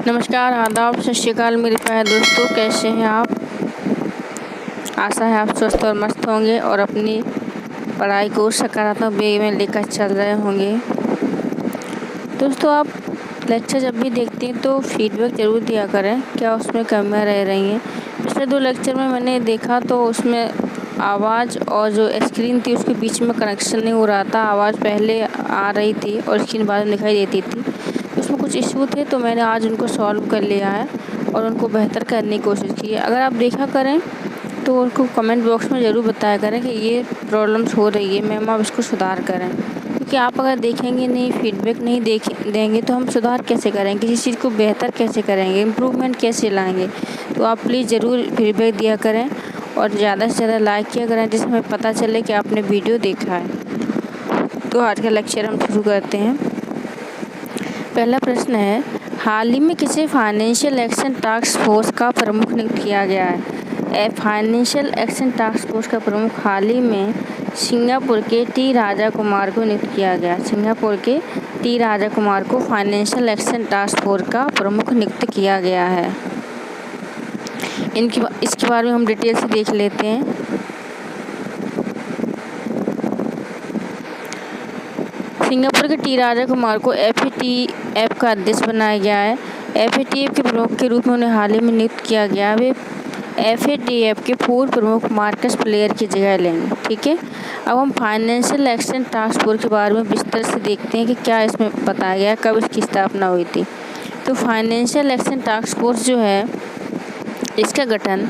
नमस्कार, आदाब, सत श्री अकाल मेरे प्यारे दोस्तों। कैसे हैं आप? आशा है आप स्वस्थ और मस्त होंगे और अपनी पढ़ाई को सकारात्मक वे में लेकर चल रहे होंगे। दोस्तों, आप लेक्चर जब भी देखते हैं तो फीडबैक ज़रूर दिया करें, क्या उसमें कमियां रह रही हैं। पिछले 2 लेक्चर में मैंने देखा तो उसमें आवाज़ और जो स्क्रीन थी उसके बीच में कनेक्शन नहीं हो रहा था। आवाज़ पहले आ रही थी और स्क्रीन बाद में दिखाई देती थी। उसमें कुछ इशू थे तो मैंने आज उनको सॉल्व कर लिया है और उनको बेहतर करने की कोशिश की है। अगर आप देखा करें तो उनको कमेंट बॉक्स में ज़रूर बताया करें कि ये प्रॉब्लम्स हो रही है, मैम आप इसको सुधार करें। क्योंकि आप अगर देखेंगे नहीं, फीडबैक नहीं देंगे तो हम सुधार कैसे करेंगे, किसी चीज़ को बेहतर कैसे करेंगे, इम्प्रूवमेंट कैसे लाएंगे। तो आप प्लीज़ ज़रूर फीडबैक दिया करें और ज़्यादा से ज़्यादा लाइक किया करें, जिससे हमें पता चले कि आपने वीडियो देखा है। तो आज का लेक्चर हम शुरू करते हैं। पहला प्रश्न है, हाल ही में किसे फाइनेंशियल एक्शन टास्क फोर्स का प्रमुख नियुक्त किया गया है? फाइनेंशियल एक्शन टास्क फोर्स का प्रमुख हाल ही में सिंगापुर के टी राजा कुमार को नियुक्त किया गया। सिंगापुर के टी राजा कुमार को फाइनेंशियल एक्शन टास्क फोर्स का प्रमुख नियुक्त किया गया है। इसके बारे में हम डिटेल से देख लेते हैं। सिंगापुर के टी राजा कुमार को FATF का अध्यक्ष बनाया गया है। FATF के प्रमुख के रूप में उन्हें हाल ही में नियुक्त किया गया। वे FATF के पूर्व प्रमुख मार्कस प्लेयर की जगह लेंगे। ठीक है, अब हम फाइनेंशियल एक्शन टास्क फोर्स के बारे में विस्तार से देखते हैं कि क्या इसमें बताया गया, कब इसकी स्थापना हुई थी। तो फाइनेंशियल एक्शन टास्क फोर्स जो है, इसका गठन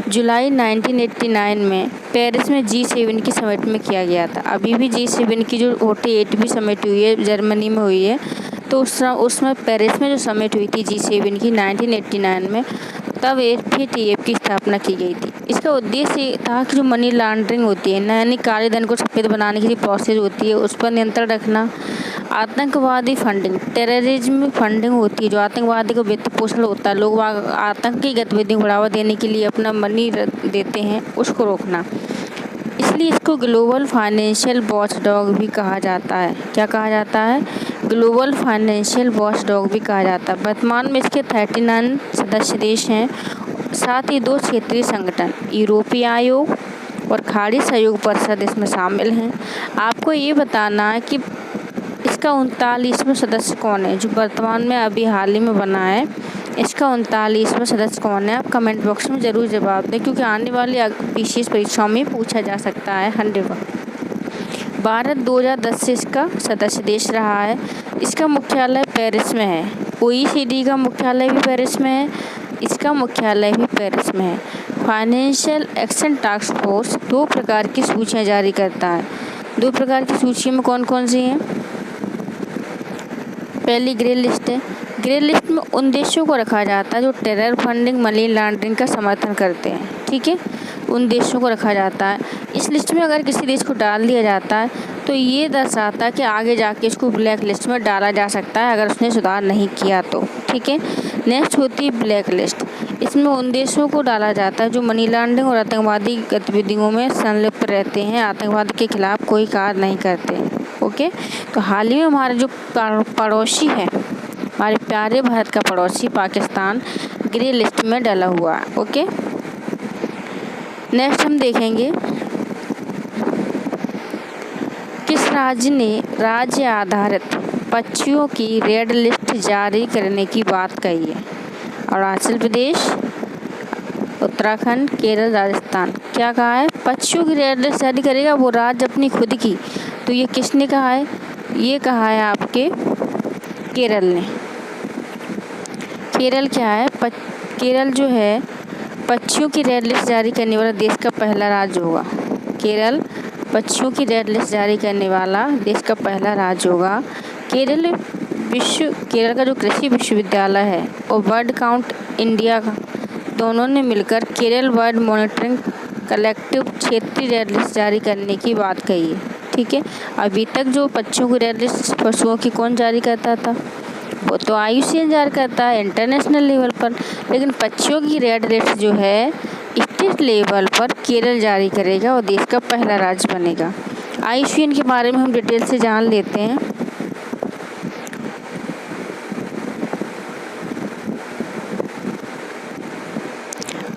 जुलाई 1989 में पेरिस में G7 की समिट में किया गया था। अभी भी G7 की जो 48वीं समिट हुई है जर्मनी में हुई है, तो उसमें पेरिस में जो समिट हुई थी G7 की 1989 में, तब FATF की स्थापना की गई थी। इसका उद्देश्य ये था कि जो मनी लॉन्ड्रिंग होती है, यानी काले धन को सफ़ेद बनाने की जो प्रोसेस होती है, उस पर नियंत्रण रखना, आतंकवादी फंडिंग, टेररिज्म फंडिंग होती है, जो आतंकवादी को वित्त पोषण होता है, लोग आतंकी गतिविधियों को बढ़ावा देने के लिए अपना मनी देते हैं, उसको रोकना। इसलिए इसको ग्लोबल फाइनेंशियल वॉचडॉग भी कहा जाता है। क्या कहा जाता है? ग्लोबल फाइनेंशियल वॉचडॉग भी कहा जाता है। वर्तमान में इसके 39 सदस्य देश हैं, साथ ही 2 क्षेत्रीय संगठन, यूरोपीय आयोग और खाड़ी सहयोग परिषद इसमें शामिल हैं। आपको ये बताना है कि इसका 39वां सदस्य कौन है, जो वर्तमान में अभी हाल ही में बना है। इसका 39वां सदस्य कौन है, आप कमेंट बॉक्स में ज़रूर जवाब दें, क्योंकि आने वाली विशेष परीक्षाओं में पूछा जा सकता है 100 बार। भारत 2010 से इसका सदस्य देश रहा है। इसका मुख्यालय पेरिस में है। OECD का मुख्यालय भी पेरिस में है, इसका मुख्यालय भी पेरिस में है। फाइनेंशियल एक्शन टास्क फोर्स 2 प्रकार की सूचियाँ जारी करता है। 2 प्रकार की सूची में कौन कौन सी हैं? पहली ग्रे लिस्ट है। ग्रे लिस्ट में उन देशों को रखा जाता है जो टेरर फंडिंग, मनी लॉन्ड्रिंग का समर्थन करते हैं। ठीक है, उन देशों को रखा जाता है। इस लिस्ट में अगर किसी देश को डाल दिया जाता है तो ये दर्शाता है कि आगे जाके इसको ब्लैक लिस्ट में डाला जा सकता है, अगर उसने सुधार नहीं किया तो। ठीक है, नेक्स्ट होती है ब्लैक लिस्ट। इसमें उन देशों को डाला जाता है जो मनी लॉन्ड्रिंग और आतंकवादी गतिविधियों में संलिप्त रहते हैं, आतंकवाद के खिलाफ कोई कार्य नहीं करते। ओके, तो हाल ही में हमारे जो पड़ोसी है, हमारे प्यारे भारत का पड़ोसी पाकिस्तान ग्रे लिस्ट में डाला हुआ है। ओके, नेक्स्ट हम देखेंगे किस राज्य ने राज्य आधारित पक्षियों की रेड लिस्ट जारी करने की बात कही है? अरुणाचल प्रदेश, उत्तराखंड, केरल, राजस्थान। क्या कहा है? पक्षियों की रेड लिस्ट जारी करेगा वो राज्य अपनी खुद की। तो ये किसने कहा है? ये कहा है आपके केरल ने। केरल क्या है? केरल जो है पक्षियों की रेड लिस्ट जारी करने वाला देश का पहला राज्य होगा। केरल पक्षियों की रेड लिस्ट जारी करने वाला देश का पहला राज्य होगा। केरल का जो कृषि विश्वविद्यालय है और बर्ड काउंट इंडिया का, दोनों ने मिलकर केरल बर्ड मॉनिटरिंग कलेक्टिव क्षेत्रीय रेड लिस्ट जारी करने की बात कही है। ठीक है, अभी तक जो पक्षियों की रेड लिस्ट पशुओं की कौन जारी करता था? वो तो IUCN जारी करता है इंटरनेशनल लेवल पर, लेकिन पक्षियों की रेड लिस्ट जो है स्टेट लेवल पर केरल जारी करेगा और देश का पहला राज्य बनेगा। IUCN के बारे में हम डिटेल से जान लेते हैं।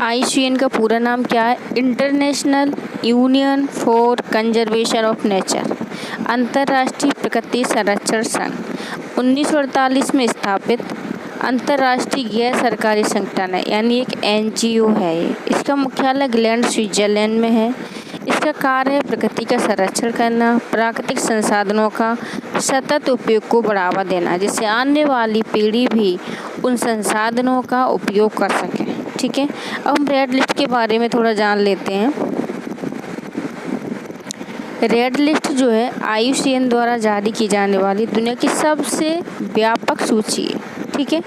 IUCN का पूरा नाम क्या है? International union for conservation of nature, अंतर्राष्ट्रीय प्रकृति संरक्षण संघ। 1948 में स्थापित अंतर्राष्ट्रीय गैर सरकारी संगठन है, यानी एक NGO है ये। इसका मुख्यालय ग्लैंड, स्विट्जरलैंड में है। इसका कार्य है प्रकृति का संरक्षण करना, प्राकृतिक संसाधनों का सतत उपयोग को बढ़ावा देना, जिससे आने वाली पीढ़ी भी उन संसाधनों का उपयोग कर सके। ठीक है, अब हम रेड लिस्ट के बारे में थोड़ा जान लेते हैं। रेड लिस्ट जो है IUCN द्वारा जारी की जाने वाली दुनिया की सबसे व्यापक सूची है। ठीक है,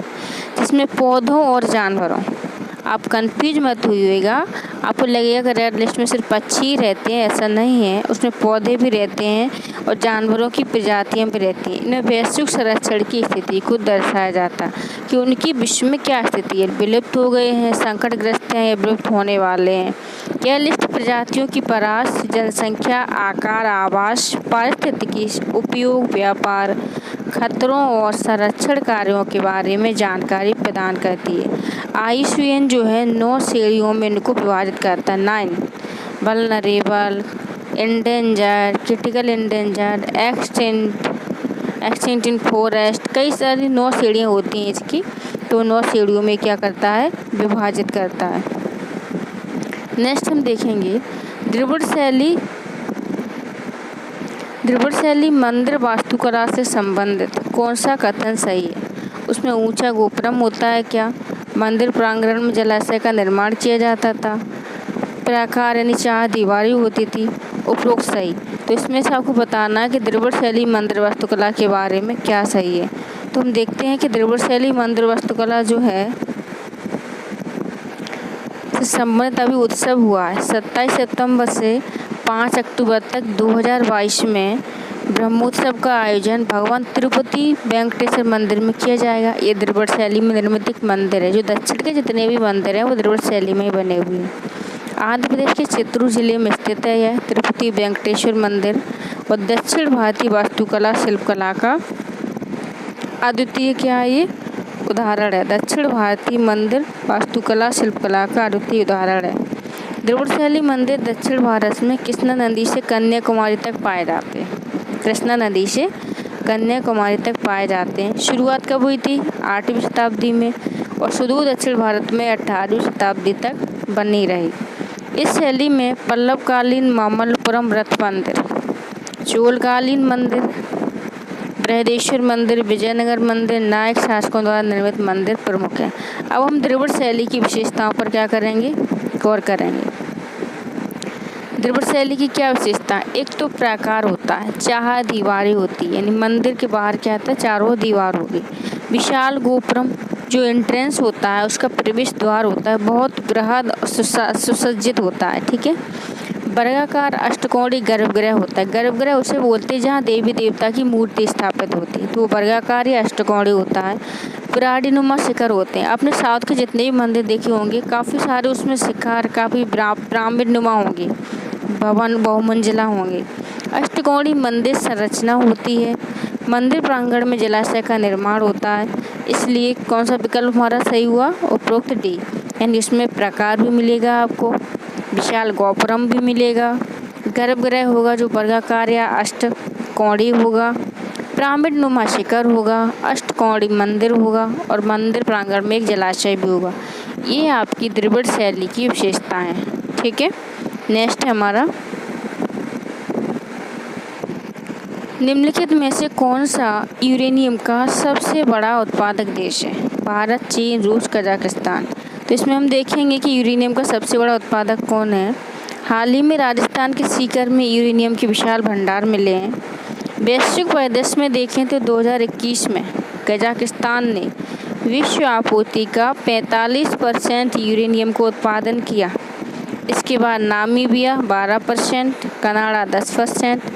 जिसमें पौधों और जानवरों, आप कंफ्यूज मत हुइएगा, आपको लगेगा कि रेड लिस्ट में सिर्फ पक्षी रहते हैं, ऐसा नहीं है। उसमें पौधे भी रहते हैं और जानवरों की प्रजातियां भी रहती हैं। इनमें वैश्विक संरक्षण की स्थिति को दर्शाया जाता है कि उनकी विश्व में क्या स्थिति है, विलुप्त हो गए हैं, संकटग्रस्त हैं या विलुप्त होने वाले हैं। यह लिस्ट प्रजातियों की परास, जनसंख्या, आकार, आवास, पारिस्थितिकी, उपयोग, व्यापार, खतरों और संरक्षण कार्यों के बारे में जानकारी प्रदान करती है। IUCN जो है 9 श्रेणियों में इनको विभाजित करता है। 9 vulnerable, endangered, critical endangered, extinct इन फॉरेस्ट, कई सारी 9 श्रेणियाँ होती हैं इसकी। तो 9 श्रेणियों में क्या करता है, विभाजित करता है। नेक्स्ट हम देखेंगे द्रविड़ शैली मंदिर वास्तुकला से संबंधित कौन सा कथन सही है? उसमें ऊंचा गोपुरम होता है क्या? मंदिर प्रांगण में जलाशय का निर्माण किया जाता था। प्राकार यानी 4 दीवारें होती थी। उपरोक्त सही। तो इसमें से आपको बताना है कि द्रविड़ शैली मंदिर वास्तुकला के बारे में क्या सही है। तो हम देखते हैं कि द्रविड़ शैली मंदिर वास्तुकला जो है संबंधित अभी उत्सव हुआ है 27 सितंबर से 5 अक्टूबर तक 2022 में ब्रह्मोत्सव का आयोजन भगवान तिरुपति वेंकटेश्वर मंदिर में किया जाएगा। ये द्रविड़ शैली में निर्मित एक मंदिर है। जो दक्षिण के जितने भी मंदिर हैं वो द्रविड़ शैली में ही बने हुए हैं। आंध्र प्रदेश के चित्तूर जिले में स्थित है यह तिरुपति वेंकटेश्वर मंदिर और दक्षिण भारतीय वास्तुकला शिल्पकला का अद्वितीय क्या है ये उदाहरण है। दक्षिण भारतीय मंदिर वास्तुकला शिल्पकला का अद्वितीय उदाहरण है। द्रविड़ शैली मंदिर दक्षिण भारत में कृष्णा नदी से कन्याकुमारी तक पाए जाते हैं। कृष्णा नदी से कन्याकुमारी तक पाए जाते हैं। शुरुआत कब हुई थी? 8वीं शताब्दी में और सुदूर दक्षिण भारत में 18वीं शताब्दी तक बनी रही। इस शैली में पल्लवकालीन मामल्लपुरम रथ मंदिर, चोलकालीन मंदिर, बृहदेश्वर मंदिर, विजयनगर मंदिर, नायक शासकों द्वारा निर्मित मंदिर प्रमुख हैं। अब हम द्रविड़ शैली की विशेषताओं पर क्या करेंगे, गौर करेंगे। द्रविड़ शैली की क्या विशेषता है? एक तो प्राकार होता है, 4 दीवारें होती है, यानी मंदिर के बाहर क्या होता है, 4 दीवार होगी। विशाल गोपुरम, जो एंट्रेंस होता है उसका प्रवेश द्वार होता है, बहुत बृहद सुसज्जित होता है। ठीक है। वर्गाकार अष्टकोणीय गर्भगृह होता है। गर्भगृह उसे बोलते हैं जहाँ देवी देवता की मूर्ति स्थापित होती है, तो वर्गाकार या अष्टकोणीय होता है। पिरामिडनुमा शिखर होते हैं। आपने साउथ के जितने भी मंदिर देखे होंगे काफ़ी सारे उसमें शिखर काफ़ी पिरामिडनुमा होंगे, भवन बहुमंजिला होंगे। अष्टकोणीय मंदिर संरचना होती है। मंदिर प्रांगण में जलाशय का निर्माण होता है। इसलिए कौन सा विकल्प हमारा सही हुआ? उपरोक्त डी, यानी इसमें प्रकार भी मिलेगा आपको, विशाल गोपुरम भी मिलेगा, गर्भगृह होगा जो वर्गाकार या अष्टकोणीय होगा, पिरामिडनुमा शिखर होगा, अष्टकोणीय मंदिर होगा और मंदिर प्रांगण में एक जलाशय भी होगा। ये आपकी द्रविड़ शैली की विशेषताएं हैं। ठीक है। नेक्स्ट है हमारा, निम्नलिखित में से कौन सा यूरेनियम का सबसे बड़ा उत्पादक देश है? भारत, चीन, रूस, कजाकिस्तान। तो इसमें हम देखेंगे कि यूरेनियम का सबसे बड़ा उत्पादक कौन है। हाल ही में राजस्थान के सीकर में यूरेनियम के विशाल भंडार मिले हैं। वैश्विक परिदृश्य में देखें तो 2021 में कजाकिस्तान ने विश्व आपूर्ति का 45% यूरेनियम को उत्पादन किया। इसके बाद नामीबिया 12%, कनाडा 10%।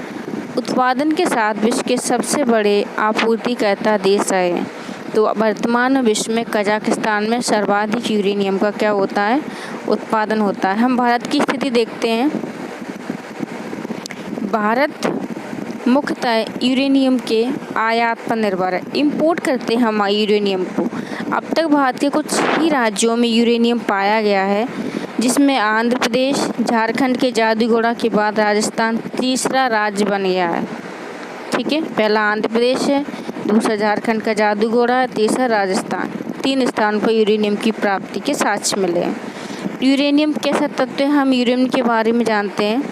उत्पादन के साथ विश्व के सबसे बड़े आपूर्तिकर्ता देश है। तो वर्तमान विश्व में कजाकिस्तान में सर्वाधिक यूरेनियम का क्या होता है? उत्पादन होता है। हम भारत की स्थिति देखते हैं। भारत मुख्यतः यूरेनियम के आयात पर निर्भर है। इंपोर्ट करते हैं हम यूरेनियम को, अब तक भारत के कुछ ही राज्यों में यूरेनियम पाया गया है, जिसमें आंध्र प्रदेश, झारखंड के जादूगोड़ा के बाद राजस्थान तीसरा राज्य बन गया है। ठीक है, पहला आंध्र प्रदेश है, दूसरा झारखंड का जादूगोड़ा है, तीसरा राजस्थान। 3 स्थानों पर यूरेनियम की प्राप्ति के साक्ष्य मिले हैं। यूरेनियम कैसा तत्व है, हम यूरेनियम के बारे में जानते हैं।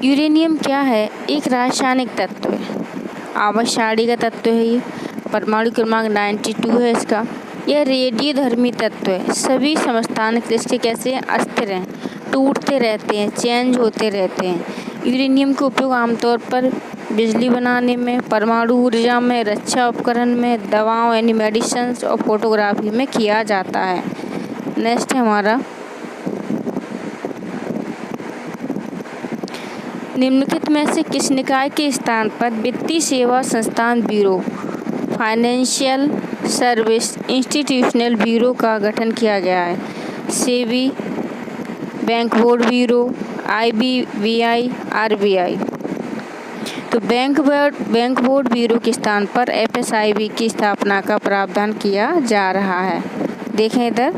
यूरेनियम क्या है? एक रासायनिक तत्व है, आवर्त का तत्व है। ये परमाणु क्रमांक 92 है इसका। यह रेडियोधर्मी तत्व है। सभी समस्थानिक इसके कैसे हैं? अस्थिर हैं, टूटते रहते हैं, चेंज होते रहते हैं। यूरेनियम का उपयोग आमतौर पर बिजली बनाने में, परमाणु ऊर्जा में, रक्षा उपकरण में, दवाओं यानी मेडिसिन्स और फोटोग्राफी में किया जाता है। नेक्स्ट है हमारा, निम्नलिखित में से किस निकाय के स्थान पर वित्तीय सेवा संस्थान bureau, financial service institutional bureau का गठन किया गया है? SEBI, bank board bureau, IBVI, RBI। तो बैंक बोर्ड ब्यूरो के स्थान पर FSIB की स्थापना का प्रावधान किया जा रहा है। देखें इधर,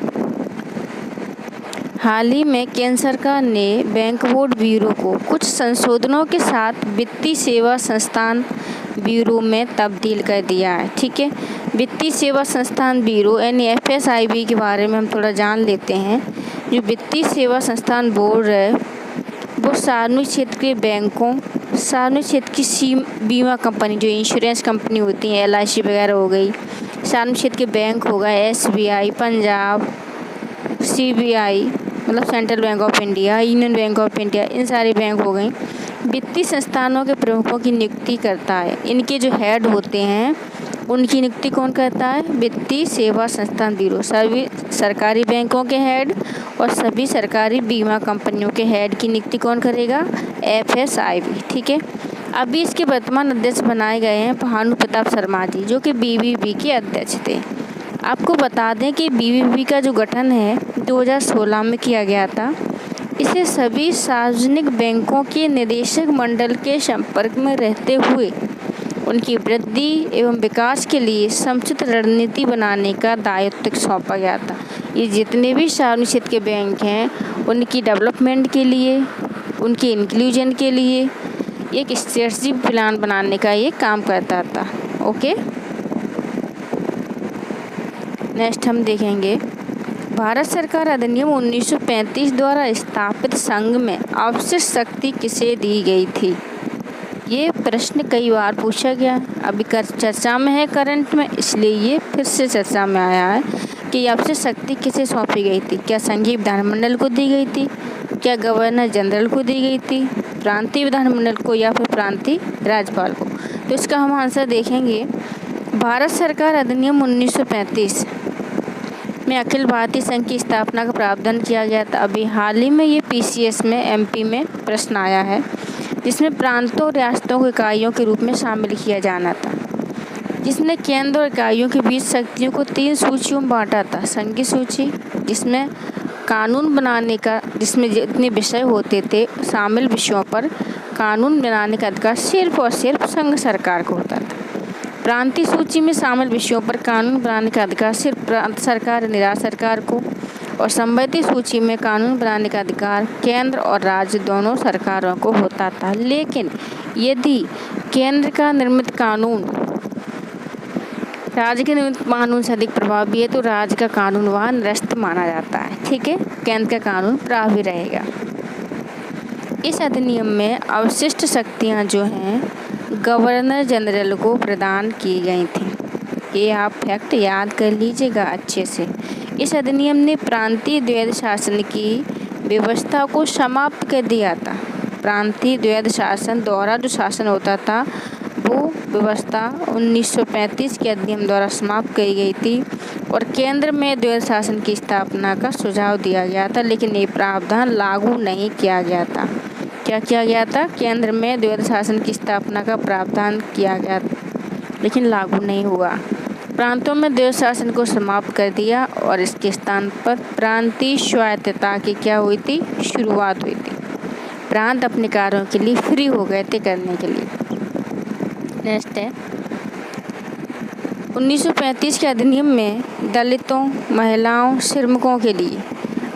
हाल ही में केंद्र सरकार ने बैंक बोर्ड ब्यूरो को कुछ संशोधनों के साथ वित्तीय सेवा संस्थान ब्यूरो में तब्दील कर दिया है। ठीक है, वित्तीय सेवा संस्थान ब्यूरो यानी FSIB के बारे में हम थोड़ा जान लेते हैं। जो वित्तीय सेवा संस्थान बोर्ड है वो सार्वजनिक क्षेत्र के बैंकों, सार्वजनिक क्षेत्र की बीमा कंपनी, जो इंश्योरेंस कंपनी होती हैं, LIC वगैरह हो गई, सार्वजनिक क्षेत्र के बैंक हो गए, SBI, पंजाब, CBI मतलब central bank of India, union bank of India, इन सारे बैंक हो गई, वित्तीय संस्थानों के प्रमुखों की नियुक्ति करता है। इनके जो हेड होते हैं उनकी नियुक्ति कौन करता है? वित्तीय सेवा संस्थान ब्यूरो। सभी सरकारी बैंकों के हेड और सभी सरकारी बीमा कंपनियों के हेड की नियुक्ति कौन करेगा? FSIB। ठीक है, अभी इसके वर्तमान अध्यक्ष बनाए गए हैं भानु प्रताप शर्मा जी, जो कि BBB के अध्यक्ष थे। आपको बता दें कि BBB का जो गठन है 2016 में किया गया था। इसे सभी सार्वजनिक बैंकों के निदेशक मंडल के संपर्क में रहते हुए उनकी वृद्धि एवं विकास के लिए समुचित रणनीति बनाने का दायित्व सौंपा गया था। ये जितने भी सार्वजनिक क्षेत्र के बैंक हैं उनकी डेवलपमेंट के लिए, उनके इंक्लूजन के लिए एक स्ट्रेटजी प्लान बनाने का ये काम करता था। ओके, नेक्स्ट हम देखेंगे, भारत सरकार अधिनियम 1935 द्वारा स्थापित संघ में अवशिष्ट शक्ति किसे दी गई थी? ये प्रश्न कई बार पूछा गया, अभी चर्चा में है करंट में, इसलिए ये फिर से चर्चा में आया है कि अवशिष्ट शक्ति किसे सौंपी गई थी? क्या संघीय विधानमंडल को दी गई थी? क्या गवर्नर जनरल को दी गई थी? प्रांतीय विधानमंडल को या फिर प्रांतीय राज्यपाल को? तो इसका हम आंसर देखेंगे। भारत सरकार अधिनियम 1935 में अखिल भारतीय संघ की स्थापना का प्रावधान किया गया था। अभी हाल ही में ये PCS में MP में प्रश्न आया है, जिसमें प्रांतों और रियासतों को इकाइयों के रूप में शामिल किया जाना था, जिसने केंद्र और इकाइयों के बीच शक्तियों को 3 सूचियों में बांटा था। संघीय सूची, जिसमें कानून बनाने का, जिसमें जितने विषय होते थे शामिल विषयों पर कानून बनाने का अधिकार सिर्फ और सिर्फ संघ सरकार को होता था। प्रांतीय सूची में शामिल विषयों पर कानून बनाने का अधिकार सिर्फ प्रांत सरकार, राज्य सरकार को, और संबंधित सूची में कानून बनाने का अधिकार केंद्र और राज्य दोनों सरकारों को होता था। लेकिन यदि केंद्र का निर्मित कानून राज्य के निर्मित कानून से अधिक प्रभावी है तो राज्य का कानून वहाँ निरस्त माना जाता है। ठीक है, केंद्र का कानून प्रभावी रहेगा। इस अधिनियम में अवशिष्ट शक्तियाँ जो हैं गवर्नर जनरल को प्रदान की गई थी। ये आप फैक्ट याद कर लीजिएगा अच्छे से। इस अधिनियम ने प्रांतीय द्वैध शासन की व्यवस्था को समाप्त कर दिया था। प्रांतीय द्वैध शासन द्वारा जो शासन होता था वो व्यवस्था 1935 के अधिनियम द्वारा समाप्त की गई थी और केंद्र में द्वैध शासन की स्थापना का सुझाव दिया गया था, लेकिन ये प्रावधान लागू नहीं किया गया था। क्या किया गया था? केंद्र में द्वैध शासन की स्थापना का प्रावधान किया गया लेकिन लागू नहीं हुआ। प्रांतों में द्वैध शासन को समाप्त कर दिया और इसके स्थान पर प्रांतीय स्वायत्तता की क्या हुई थी? शुरुआत हुई थी। प्रांत अपने कार्यों के लिए फ्री हो गए थे करने के लिए। नेक्स्ट है, 1935 के अधिनियम में दलितों, महिलाओं, श्रमिकों के लिए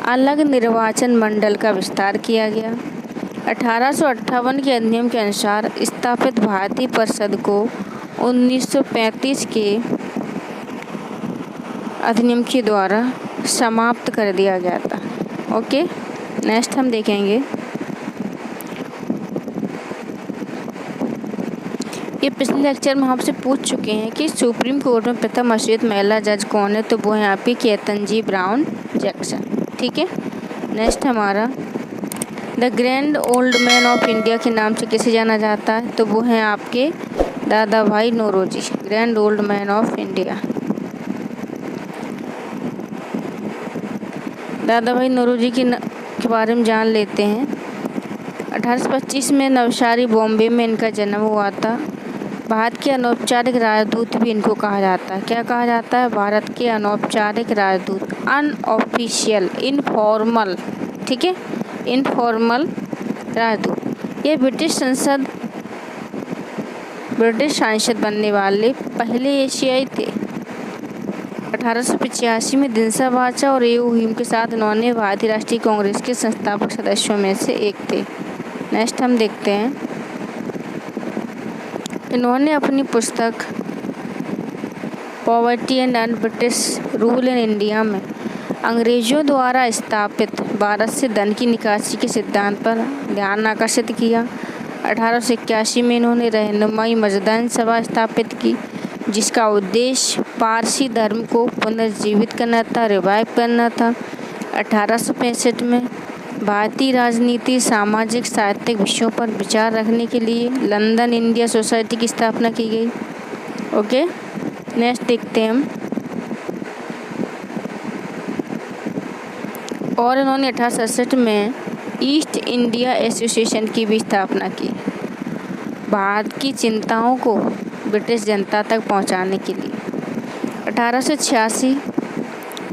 अलग निर्वाचन मंडल का विस्तार किया गया। 1858 के अधिनियम के अनुसार स्थापित भारतीय परिषद को 1935 के अधिनियम के द्वारा समाप्त कर दिया गया था। ओके, नेक्स्ट हम देखेंगे ये पिछले लेक्चर में आपसे पूछ चुके हैं कि सुप्रीम कोर्ट में प्रथम अश्वेत महिला जज कौन है, तो वो है आपकी केतन ब्राउन जैक्सन। ठीक है, नेक्स्ट हमारा the grand old man of India के नाम से किसे जाना जाता है, तो वो हैं आपके Dadabhai Naoroji, grand old man of India. Dadabhai Naoroji के बारे में जान लेते हैं। 1825 में नवसारी बॉम्बे में इनका जन्म हुआ था। भारत के अनौपचारिक राजदूत भी इनको कहा जाता है। क्या कहा जाता है? भारत के अनौपचारिक राजदूत, अनऑफिशियल, इनफॉर्मल। ठीक है, इनफॉर्मल राजदूत। ये ब्रिटिश सांसद बनने वाले पहले एशियाई थे। 1885 में दिनसा बाचा और ए.ओ. ह्यूम के साथ इन्होंने भारतीय राष्ट्रीय कांग्रेस के संस्थापक सदस्यों में से एक थे। नेक्स्ट हम देखते हैं, इन्होंने अपनी पुस्तक poverty and British rule in India में अंग्रेजों द्वारा स्थापित भारत से धन की निकासी के सिद्धांत पर ध्यान आकर्षित किया। 1881 में इन्होंने रहनुमाई मजदन सभा स्थापित की, जिसका उद्देश्य पारसी धर्म को पुनर्जीवित करना था, रिवाइव करना था। 1865 में भारतीय राजनीति, सामाजिक, साहित्यिक विषयों पर विचार रखने के लिए लंदन इंडिया सोसाइटी की स्थापना की गई। ओके, नेक्स्ट देखते हैं हम। और इन्होंने 1867 में ईस्ट इंडिया एसोसिएशन की भी स्थापना की, भारत की चिंताओं को ब्रिटिश जनता तक पहुंचाने के लिए। 1886,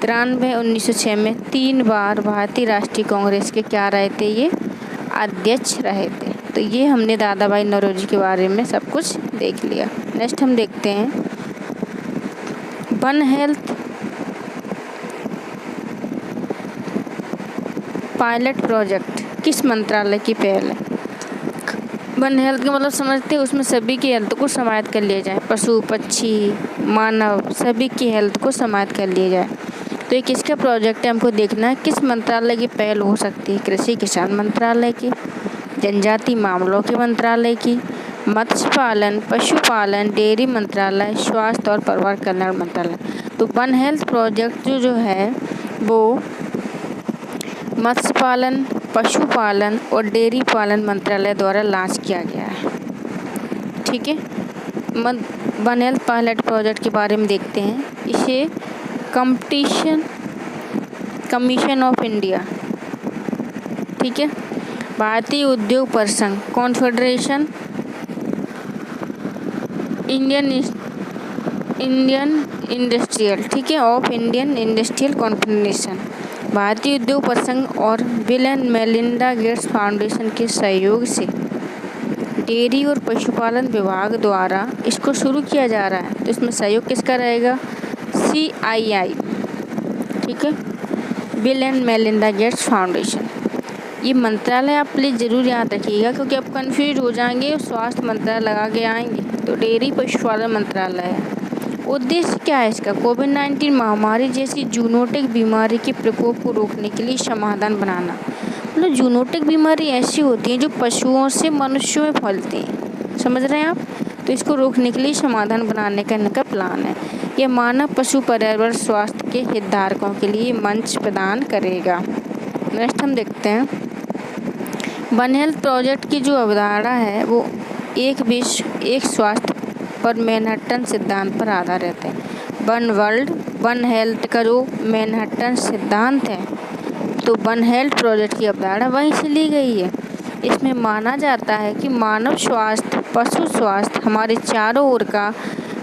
93, 1906 में 3 बार भारतीय राष्ट्रीय कांग्रेस के क्या रहे थे? ये अध्यक्ष रहे थे। तो ये हमने दादा भाई नौरोजी के बारे में सब कुछ देख लिया। नेक्स्ट हम देखते हैं वन हेल्थ पायलट प्रोजेक्ट किस मंत्रालय की पहल है? वन हेल्थ का मतलब समझते हैं, उसमें सभी की हेल्थ को समाहित कर लिया जाए, पशु, पक्षी, मानव, सभी की हेल्थ को समाहित कर लिया जाए। तो ये किसका प्रोजेक्ट है, हमको देखना है। किस मंत्रालय की पहल हो सकती है? कृषि किसान मंत्रालय की, जनजाति मामलों के मंत्रालय की, मत्स्य पालन, पशुपालन, डेयरी मंत्रालय, स्वास्थ्य और परिवार कल्याण मंत्रालय। तो वन हेल्थ प्रोजेक्ट जो है वो मत्स्य पालन, पशुपालन और डेयरी पालन मंत्रालय द्वारा लॉन्च किया गया है। ठीक है, वन हेल्थ पायलट प्रोजेक्ट के बारे में देखते हैं। इसे कंपटीशन कमीशन ऑफ इंडिया, ठीक है, भारतीय उद्योग परिसंघ, कॉन्फेडरेशन इंडियन इंडस्ट्रियल, ठीक है, ऑफ इंडियन इंडस्ट्रियल कॉन्फेडरेशन, भारतीय उद्योग परिसंघ और bill and Melinda Gates foundation के सहयोग से डेयरी और पशुपालन विभाग द्वारा इसको शुरू किया जा रहा है। तो इसमें सहयोग किसका रहेगा? CII, ठीक है, bill and Melinda Gates foundation. ये मंत्रालय आप प्लीज़ ज़रूर याद रखिएगा, क्योंकि आप कंफ्यूज हो जाएंगे, स्वास्थ्य मंत्रालय लगा के आएंगे। तो डेयरी पशुपालन मंत्रालय है। उद्देश्य क्या है इसका? कोविड-19 महामारी जैसी जूनोटिक बीमारी के प्रकोप को रोकने के लिए समाधान बनाना। मतलब जूनोटिक बीमारी ऐसी होती है जो पशुओं से मनुष्यों में फैलती हैं, समझ रहे हैं आप? तो इसको रोकने के लिए समाधान बनाने का इनका प्लान है। यह मानव, पशु, पर्यावरण, स्वास्थ्य के हितधारकों के लिए मंच प्रदान करेगा। नेक्स्ट हम देखते हैं वन हेल्थ प्रोजेक्ट की जो अवधारणा है वो एक विश्व एक स्वास्थ्य पर मैनहट्टन सिद्धांत पर आधारित है। वन वर्ल्ड वन हेल्थ का जो मैनहट्टन सिद्धांत है, तो वन हेल्थ प्रोजेक्ट की अवधारणा वहीं से ली गई है। इसमें माना जाता है कि मानव स्वास्थ्य, पशु स्वास्थ्य, हमारे चारों ओर का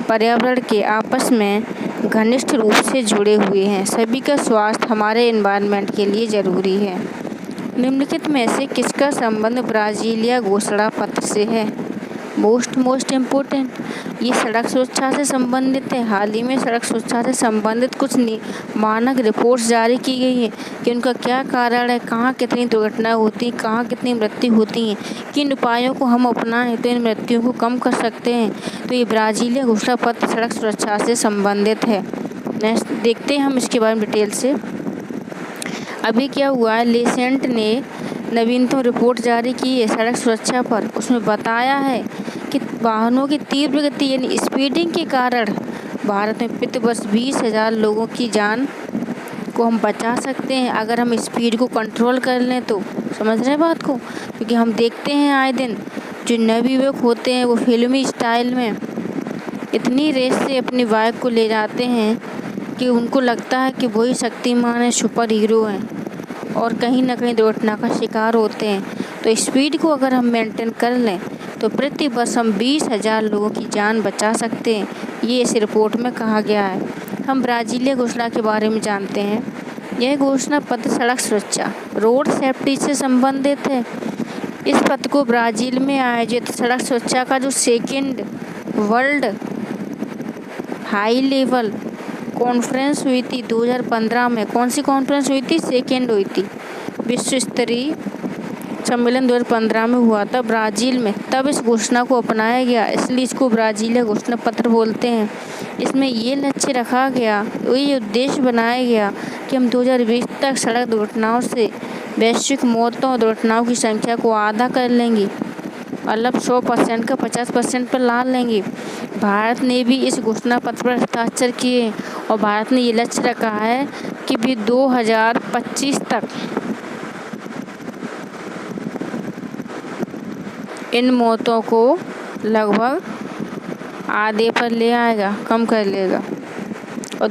पर्यावरण के आपस में घनिष्ठ रूप से जुड़े हुए हैं। सभी का स्वास्थ्य हमारे एनवायरनमेंट के लिए ज़रूरी है। निम्नलिखित में से किसका संबंध ब्राज़ीलिया घोषणा पत्र से है? मोस्ट इम्पोर्टेंट, ये सड़क सुरक्षा से संबंधित है। हाल ही में सड़क सुरक्षा से संबंधित कुछ मानक रिपोर्ट्स जारी की गई हैं कि उनका क्या कारण है, कहाँ कितनी दुर्घटनाएं होती हैं, कहाँ कितनी मृत्यु होती हैं, किन उपायों को हम अपनाएं तो इन मृत्युओं को कम कर सकते हैं। तो ये ब्राज़ीलिया घोषणा पत्र सड़क सुरक्षा से संबंधित है। नेक्स्ट देखते हैं हम इसके बारे में डिटेल से। अभी क्या हुआ है, लेसेंट ने नवीनतम रिपोर्ट जारी की है सड़क सुरक्षा पर। उसमें बताया है कि वाहनों की तीव्र गति यानी स्पीडिंग के कारण भारत में प्रति वर्ष 20,000 लोगों की जान को हम बचा सकते हैं अगर हम स्पीड को कंट्रोल कर लें तो। समझ रहे हैं बात को? क्योंकि हम देखते हैं आए दिन जो नवयुवक होते हैं वो फिल्मी स्टाइल में इतनी रेस से अपनी बाइक को ले जाते हैं कि उनको लगता है कि वही शक्तिमान है, सुपर हीरो हैं, और कहीं ना कहीं दुर्घटना का शिकार होते हैं। तो स्पीड को अगर हम मेंटेन कर लें तो प्रति वर्ष हम 20,000 लोगों की जान बचा सकते हैं, ये इस रिपोर्ट में कहा गया है। हम ब्राज़ीलिया घोषणा के बारे में जानते हैं। यह घोषणा पत्र सड़क सुरक्षा रोड सेफ्टी से संबंधित है। इस पत्र को ब्राज़ील में आयोजित सड़क सुरक्षा का जो second world high level conference हुई थी 2015 में। कौन सी कॉन्फ्रेंस हुई थी? सेकेंड हुई थी। विश्व स्तरीय सम्मेलन 2015 में हुआ था ब्राज़ील में, तब इस घोषणा को अपनाया गया, इसलिए इसको ब्राज़ीलिया घोषणा पत्र बोलते हैं। इसमें ये लक्ष्य रखा गया, ये उद्देश्य बनाया गया कि हम 2020 तक सड़क दुर्घटनाओं से वैश्विक मौतों और दुर्घटनाओं की संख्या को आधा कर लेंगे, मतलब 100% का 50% पर ला लेंगे। भारत ने भी इस घोषणा पत्र पर हस्ताक्षर किए और भारत ने ये लक्ष्य रखा है कि भी 2025 तक इन मौतों को लगभग आधे पर ले आएगा, कम कर लेगा, और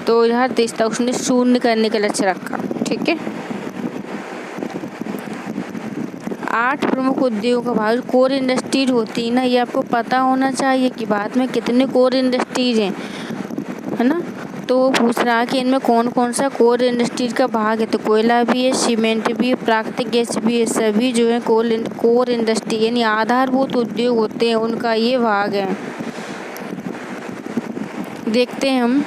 2030 तक उसने शून्य करने का लक्ष्य रखा। ठीक है। 8 प्रमुख उद्योगों का भारत कोर इंडस्ट्रीज होती है ना, ये आपको पता होना चाहिए कि भारत में कितने कोर इंडस्ट्रीज हैं, है ना। तो वो पूछ रहा है कि इनमें कौन कौन सा कोर इंडस्ट्रीज का भाग है। तो कोयला भी है, सीमेंट भी है, प्राकृतिक गैस भी है, सभी जो है कोर इंडस्ट्री यानी आधारभूत उद्योग होते हैं, उनका ये भाग है। देखते हैं हम,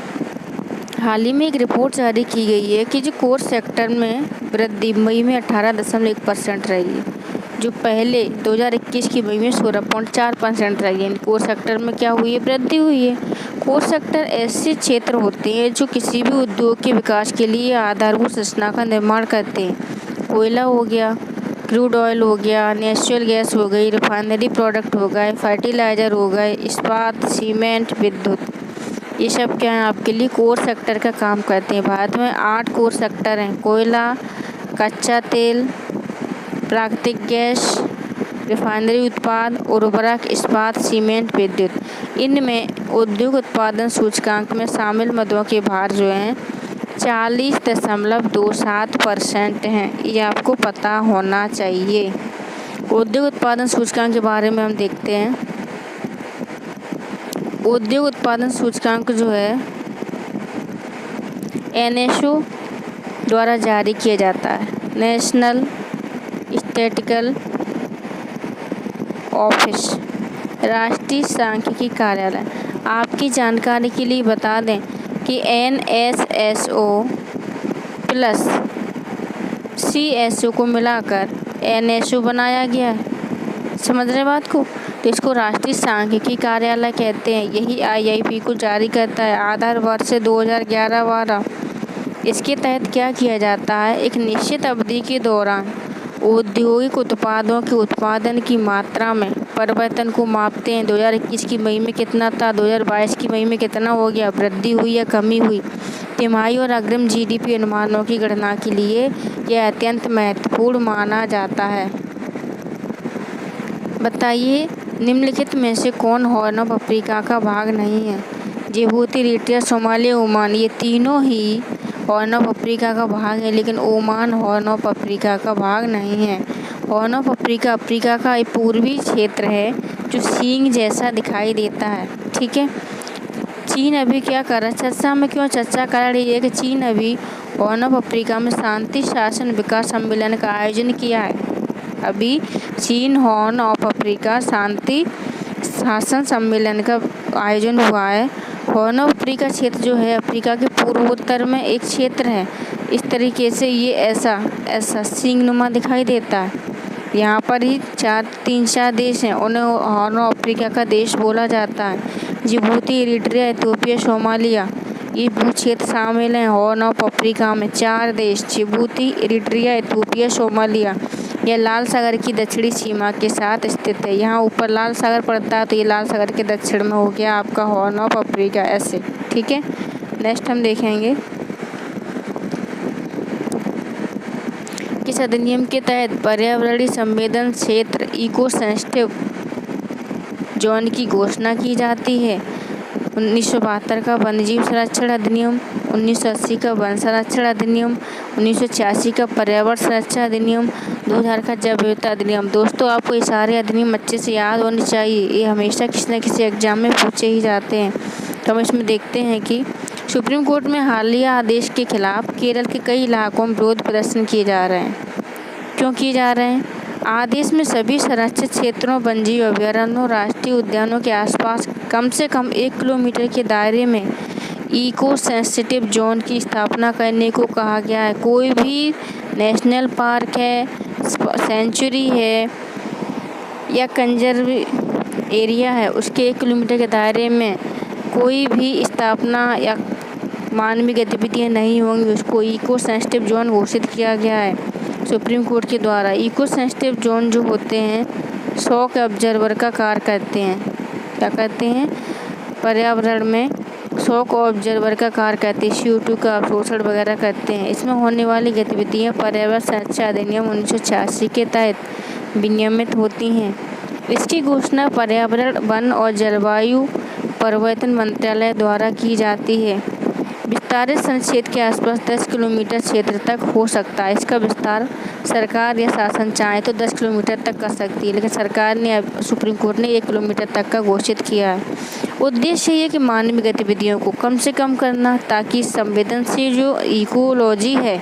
हाल ही में एक रिपोर्ट जारी की गई है कि जो कोर सेक्टर में वृद्धि मई में 18.1% रही है, जो पहले 2021 की मई में 16.4% रही है। कोर सेक्टर में क्या हुई है? वृद्धि हुई है। कोर सेक्टर ऐसे क्षेत्र होते हैं जो किसी भी उद्योग के विकास के लिए आधारभूत संरचना का निर्माण करते हैं। कोयला हो गया, क्रूड ऑयल हो गया, नेचुरल गैस हो गई, रिफाइनरी प्रोडक्ट हो गए, फर्टिलाइज़र हो गए, इस्पात, सीमेंट, विद्युत, ये सब क्या है आपके लिए कोर सेक्टर का काम करते हैं। भारत में 8 कोर सेक्टर हैं: कोयला, कच्चा तेल, प्राकृतिक गैस, रिफाइनरी उत्पाद, उर्वरक, इस्पात, सीमेंट, विद्युत। इनमें उद्योग उत्पादन सूचकांक में शामिल मदों के भार जो हैं 40.27% हैं, ये आपको पता होना चाहिए। उद्योग उत्पादन सूचकांक के बारे में हम देखते हैं। उद्योग उत्पादन सूचकांक जो है NSO द्वारा जारी किया जाता है, नेशनल स्टैटिस्टिकल ऑफिस, राष्ट्रीय सांख्यिकी कार्यालय। आपकी जानकारी के लिए बता दें कि NSSO प्लस CSO को मिलाकर NSO बनाया गया है। समझ रहे बात को? तो इसको राष्ट्रीय सांख्यिकी कार्यालय कहते हैं। यही IIP को जारी करता है। आधार वर्ष से 2011-12। इसके तहत क्या किया जाता है? एक निश्चित अवधि के दौरान औद्योगिक उत्पादों के उत्पादन की मात्रा में परिवर्तन को मापते हैं। 2021 की मई में कितना था, 2022 की मई में कितना हो गया, वृद्धि हुई या कमी हुई। तिमाही और अग्रिम GDP अनुमानों की गणना के लिए यह अत्यंत महत्वपूर्ण माना जाता है। बताइए निम्नलिखित में से कौन हॉर्न ऑफ अफ्रीका का भाग नहीं है? जिबूती, इरिट्रिया, सोमालिया, ओमान, ये तीनों ही हॉर्न ऑफ अफ्रीका का भाग है, लेकिन ओमान हॉर्न ऑफ अफ्रीका का भाग नहीं है। हॉर्न ऑफ अफ्रीका अफ्रीका का एक पूर्वी क्षेत्र है जो सींग जैसा दिखाई देता है। ठीक है। चीन अभी क्या कर रहा है? चर्चा में क्यों चर्चा कर रही है कि चीन अभी हॉर्न ऑफ अफ्रीका में शांति शासन विकास सम्मेलन का आयोजन किया है। अभी चीन हॉर्न ऑफ अफ्रीका शांति शासन सम्मेलन का आयोजन हुआ है। हॉर्न ऑफ अफ्रीका क्षेत्र जो है अफ्रीका के पूर्वोत्तर में एक क्षेत्र है। इस तरीके से ये ऐसा सींगनुमा दिखाई देता है। यहाँ पर ही 3-4 देश हैं, उन्हें हॉर्न ऑफ अफ्रीका का देश बोला जाता है। जिबूती, इरिट्रिया, इथियोपिया, सोमालिया ये भू क्षेत्र शामिल हैं। हॉर्न ऑफ अफ्रीका में 4 देश जिबूती, इरिट्रिया, इथियोपिया, सोमालिया। यह लाल सागर की दक्षिणी सीमा के साथ स्थित है। यहाँ ऊपर लाल सागर पड़ता है, तो ये लाल सागर के दक्षिण में हो गया आपका हॉर्न ऑफ अफ्रीका, ऐसे। ठीक है, नेक्स्ट हम देखेंगे किस अधिनियम के तहत पर्यावरणीय संवेदन क्षेत्र इको सेंसिटिव जोन की घोषणा की जाती है। 1972 का वन्यजीव संरक्षण अधिनियम, 1980 का वन संरक्षण अधिनियम, 1986 का पर्यावरण संरक्षण अधिनियम, 2000 का जैव विविधता अधिनियम। दोस्तों, आपको ये सारे अधिनियम अच्छे से याद होने चाहिए। ये हमेशा किसी न किसी एग्जाम में पूछे ही जाते हैं। तो हम इसमें देखते हैं कि सुप्रीम कोर्ट में हालिया आदेश के खिलाफ केरल के कई इलाकों में विरोध प्रदर्शन किए जा रहे हैं। क्यों किए जा रहे हैं? आदेश में सभी संरक्षित क्षेत्रों, वन्यजीव अभयारण्यों, राष्ट्रीय उद्यानों के आसपास कम से कम 1 किलोमीटर के दायरे में इको सेंसिटिव जोन की स्थापना करने को कहा गया है। कोई भी नेशनल पार्क है, सेंचुरी है या कंजर्व एरिया है, उसके 1 किलोमीटर के दायरे में कोई भी स्थापना या मानवीय गतिविधियाँ नहीं होंगी। उसको इको सेंसिटिव जोन घोषित किया गया है सुप्रीम कोर्ट के द्वारा। इको सेंसिटिव जोन जो होते हैं शॉक ऑब्जर्वर का कार्य करते हैं। क्या करते हैं? पर्यावरण में शॉक ऑब्जर्वर का कार्य करते हैं, CO2 का अवशोषण वगैरह करते हैं। इसमें होने वाली गतिविधियाँ पर्यावरण संरक्षण अधिनियम 1986 के तहत विनियमित होती हैं। इसकी घोषणा पर्यावरण, वन और जलवायु परिवर्तन मंत्रालय द्वारा की जाती है। विस्तारित संक्षेत्र के आसपास 10 किलोमीटर क्षेत्र तक हो सकता है। इसका विस्तार सरकार या शासन चाहे तो 10 किलोमीटर तक कर सकती है, लेकिन सरकार ने सुप्रीम कोर्ट ने 1 किलोमीटर तक का घोषित किया है। उद्देश्य ये कि मानवीय गतिविधियों को कम से कम करना, ताकि संवेदनशील जो इकोलॉजी है,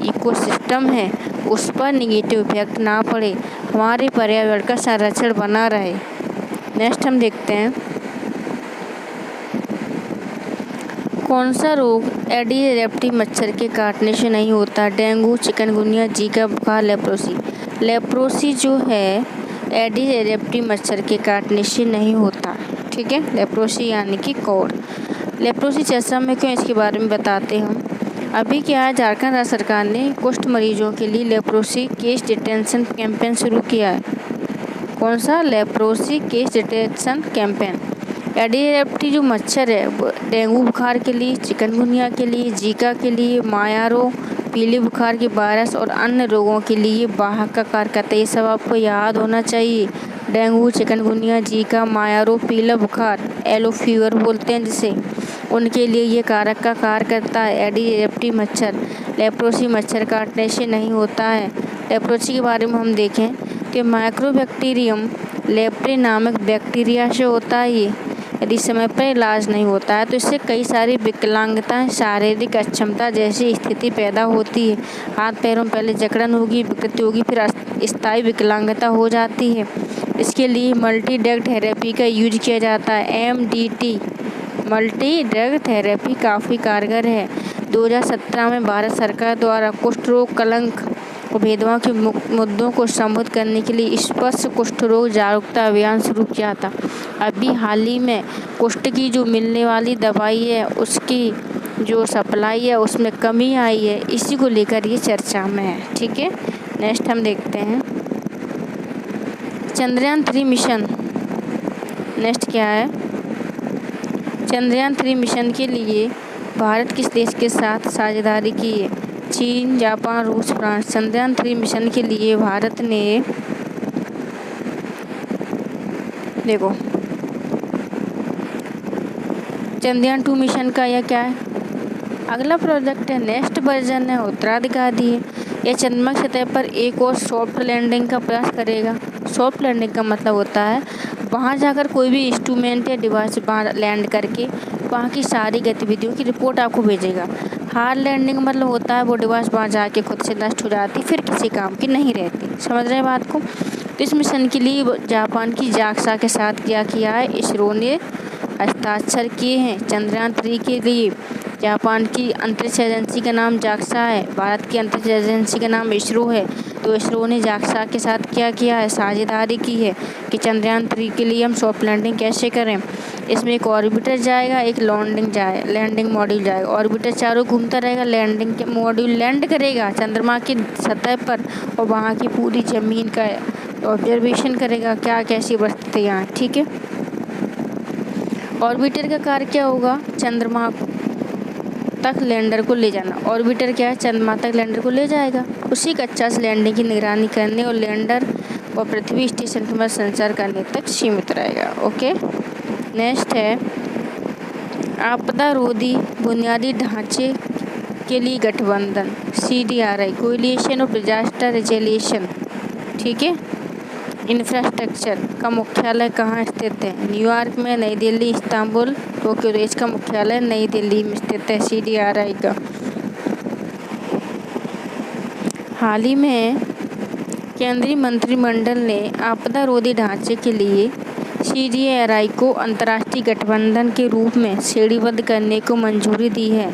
इकोसिस्टम है, उस पर निगेटिव इफेक्ट ना पड़े, हमारे पर्यावरण का संरक्षण बना रहे। नेक्स्ट हम देखते हैं कौन सा रोग एडिस एडिप्टी मच्छर के काटने से नहीं होता? डेंगू, चिकनगुनिया, जीका बुखार, लेप्रोसी। लेप्रोसी जो है एडिस एडिप्टी मच्छर के काटने से नहीं होता। ठीक है, लेप्रोसी यानी कि कोढ़। लेप्रोसी चर्चा में क्यों, इसके बारे में बताते हम। अभी क्या है, झारखंड राज्य सरकार ने कुष्ठ मरीजों के लिए लेप्रोसी केस डिटेंशन कैंपेन शुरू किया है। कौन सा? Leprosy case detention campaign. Aedes aegypti जो मच्छर है वो डेंगू बुखार के लिए, चिकनगुनिया के लिए, जीका के लिए, मायारो, पीले बुखार के वायरस और अन्य रोगों के लिए वाहक का कार्य करता है। ये सब आपको याद होना चाहिए। डेंगू, चिकनगुनिया, जीका, मायारो, पीला बुखार, येलो फीवर बोलते हैं जिसे, उनके लिए ये कारक का कार्य करता है एडिस एडिप्टी मच्छर। लेप्रोसी मच्छर काटने से नहीं होता है। लेप्रोसी के बारे में हम देखें कि माइक्रोबैक्टीरियम लेप्रे नामक बैक्टीरिया से होता है। ये यदि समय पर इलाज नहीं होता है तो इससे कई सारी विकलांगताएं, शारीरिक अक्षमता जैसी स्थिति पैदा होती है। हाथ पैरों में पहले जकड़न होगी, विकृति होगी, फिर स्थायी विकलांगता हो जाती है। इसके लिए मल्टी ड्रग थेरेपी का यूज किया जाता है। MDT मल्टी ड्रग थेरेपी काफ़ी कारगर है। 2017 में भारत सरकार द्वारा कुष्ठ रोग, कलंक और भेदभाव के मुद्दों को संबोधित करने के लिए स्पर्श कुष्ठ रोग जागरूकता अभियान शुरू किया था। अभी हाल ही में कुष्ठ की जो मिलने वाली दवाई है उसकी जो सप्लाई है उसमें कमी आई है, इसी को लेकर ये चर्चा में है। ठीक है, नेक्स्ट हम देखते हैं चंद्रयान 3 मिशन। नेक्स्ट क्या है? चंद्रयान 3 मिशन के लिए भारत किस देश के साथ साझेदारी की है? चीन, जापान, रूस, फ्रांस। चंद्रयान 3 मिशन के लिए भारत ने देखो चंद्रयान 2 मिशन का यह क्या है? अगला प्रोजेक्ट है, नेक्स्ट वर्जन है, उत्तराधिकारी है। यह चंद्रमा की सतह पर एक और सॉफ्ट लैंडिंग का प्रयास करेगा। सॉफ्ट लैंडिंग का मतलब होता है वहाँ जाकर कोई भी इंस्ट्रूमेंट या डिवाइस वहाँ लैंड करके वहाँ की सारी गतिविधियों की रिपोर्ट आपको भेजेगा। हार्ड लैंडिंग मतलब होता है वो डिवाइस वहाँ जाके खुद से नष्ट हो जाती, फिर किसी काम की नहीं रहती। समझ रहे हैं बात को। तो इस मिशन के लिए जापान की जाक्सा के साथ क्या किया है, इसरो ने हस्ताक्षर किए हैं। चंद्रयान 3 के लिए जापान की अंतरिक्ष एजेंसी का नाम जाक्सा है, भारत की अंतरिक्ष एजेंसी का नाम इसरो है। तो इसरो ने जाक्सा के साथ क्या किया है, साझेदारी की है कि चंद्रयान 3 के लिए हम सॉफ्ट लैंडिंग कैसे करें। इसमें एक ऑर्बिटर जाएगा, एक लैंडिंग मॉड्यूल जाएगा। ऑर्बिटर चारों घूमता रहेगा, लैंडिंग के मॉड्यूल लैंड करेगा चंद्रमा की सतह पर और वहाँ की पूरी ज़मीन का ऑब्जर्वेशन करेगा, क्या कैसी परिस्थितियाँ हैं। ठीक है। ऑर्बिटर का कार्य क्या होगा, चंद्रमा तक लैंडर को ले जाना। ऑर्बिटर क्या है, चंद्रमा तक लैंडर को ले जाएगा, उसी कक्षा से लैंडिंग की निगरानी करने और लैंडर और पृथ्वी स्टेशन के मध्य संचार करने तक सीमित रहेगा। ओके। नेक्स्ट है आपदा रोधी बुनियादी ढांचे के लिए गठबंधन, CDRI coalition of disaster resolution. ठीक है। इंफ्रास्ट्रक्चर का मुख्यालय कहाँ स्थित है, न्यूयॉर्क में, नई दिल्ली, इस्तांबुल, टोक्यो। देश का मुख्यालय नई दिल्ली में स्थित है CDRI का। हाल ही में केंद्रीय मंत्रिमंडल ने आपदा रोधी ढांचे के लिए CDRI को अंतर्राष्ट्रीय गठबंधन के रूप में श्रेणीबद्ध करने को मंजूरी दी है।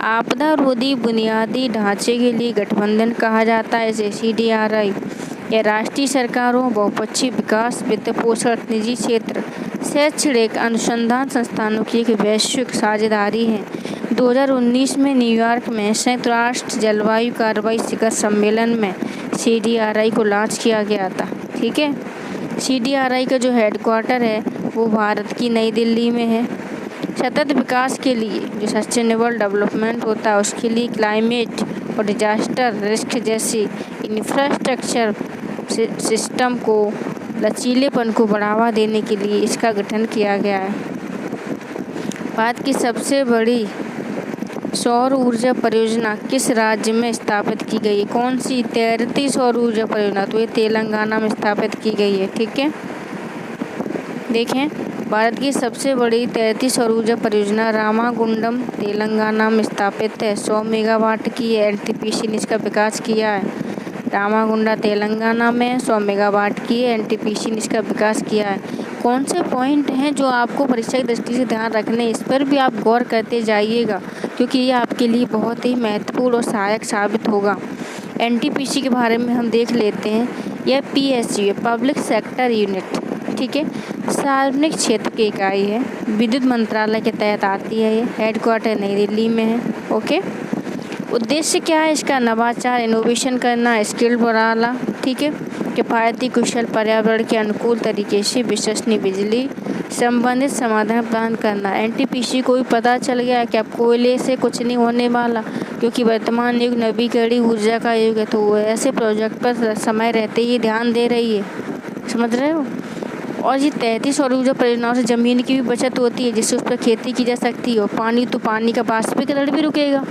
आपदा रोधी बुनियादी ढांचे के लिए गठबंधन कहा जाता है इसे CDRI। यह राष्ट्रीय सरकारों, बहुपक्षीय विकास, वित्त पोषण, निजी क्षेत्र, शैक्षणिक अनुसंधान संस्थानों की एक वैश्विक साझेदारी है। 2019 में न्यूयॉर्क में संयुक्त राष्ट्र जलवायु कार्रवाई शिखर सम्मेलन में CDRI को लॉन्च किया गया था। ठीक है। CDRI का जो हेडक्वार्टर है वो भारत की नई दिल्ली में है। सतत विकास के लिए जो सस्टेनेबल डेवलपमेंट होता है उसके लिए क्लाइमेट और डिजास्टर रिस्क जैसी इंफ्रास्ट्रक्चर सिस्टम को लचीलेपन को बढ़ावा देने के लिए इसका गठन किया गया है। भारत की सबसे बड़ी सौर ऊर्जा परियोजना किस राज्य में स्थापित की गई है, कौन सी, तैरती सौर ऊर्जा परियोजना, तो ये तेलंगाना में स्थापित की गई है। ठीक है। देखें, भारत की सबसे बड़ी तैरती सौर ऊर्जा परियोजना रामागुंडम तेलंगाना में स्थापित है। 100 मेगावाट की NTPC ने इसका विकास किया है। रामागुंडा तेलंगाना में 100 मेगावाट की NTPC ने इसका विकास किया है। कौन से पॉइंट हैं जो आपको परीक्षा की दृष्टि से ध्यान रखने, इस पर भी आप गौर करते जाइएगा क्योंकि ये आपके लिए बहुत ही महत्वपूर्ण और सहायक साबित होगा। NTPC के बारे में हम देख लेते हैं। यह PSU है, पब्लिक सेक्टर यूनिट। ठीक है। सार्वजनिक क्षेत्र की इकाई है, विद्युत मंत्रालय के तहत आती है। ये हेडक्वार्टर नई दिल्ली में है। ओके। उद्देश्य क्या है इसका, नवाचार, इनोवेशन करना, स्किल बढ़ाना। ठीक है। किफ़ायती, कुशल, पर्यावरण के अनुकूल तरीके से विश्वसनीय बिजली संबंधित समाधान प्रदान करना। NTPC को भी पता चल गया है कि अब कोयले से कुछ नहीं होने वाला क्योंकि वर्तमान युग नवीकरणीय ऊर्जा का युग है, तो वो ऐसे प्रोजेक्ट पर समय रहते ही ध्यान दे रही है। समझ रहे हो। और ये 33 सौर ऊर्जा परियोजनाओं से ज़मीन की भी बचत होती है जिससे उस पर खेती की जा सकती है। और पानी, तो पानी का वाष्पीकरण भी रुकेगा।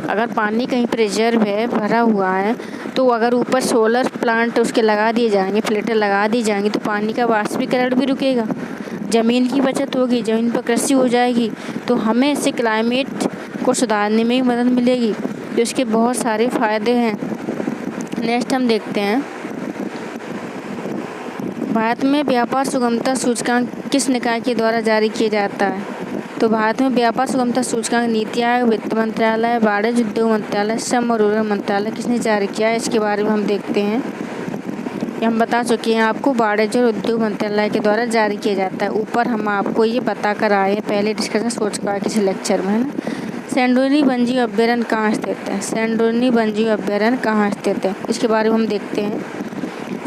अगर पानी कहीं पर रिजर्व है, भरा हुआ है, तो अगर ऊपर सोलर प्लांट उसके लगा दिए जाएंगे, प्लेटें लगा दी जाएंगी, तो पानी का वाष्पीकरण भी रुकेगा, ज़मीन की बचत होगी, ज़मीन पर कृषि हो जाएगी, तो हमें इससे क्लाइमेट को सुधारने में भी मदद मिलेगी। तो इसके बहुत सारे फ़ायदे हैं। नेक्स्ट हम देखते हैं, भारत में व्यापार सुगमता सूचकांक किस निकाय के द्वारा जारी किया जाता है। तो भारत में व्यापार सुगमता सूचकांक नीति आयोग, वित्त मंत्रालय, वाणिज्य उद्योग मंत्रालय, श्रम और रोजगार मंत्रालय किसने जारी किया है, इसके बारे में हम देखते हैं। ये हम बता चुके हैं आपको, वाणिज्य और उद्योग मंत्रालय के द्वारा जारी किया जाता है। ऊपर हम आपको ये बता कर आए हैं पहले डिस्कशन सूचकांक किसी लेक्चर में, है ना। सेंडोनी वन्यजीव अभ्यारण्य कहाँ स्थित है, सेंडोनी वन्यजीव अभ्यारण्य कहाँ स्थित है, इसके बारे में हम देखते हैं।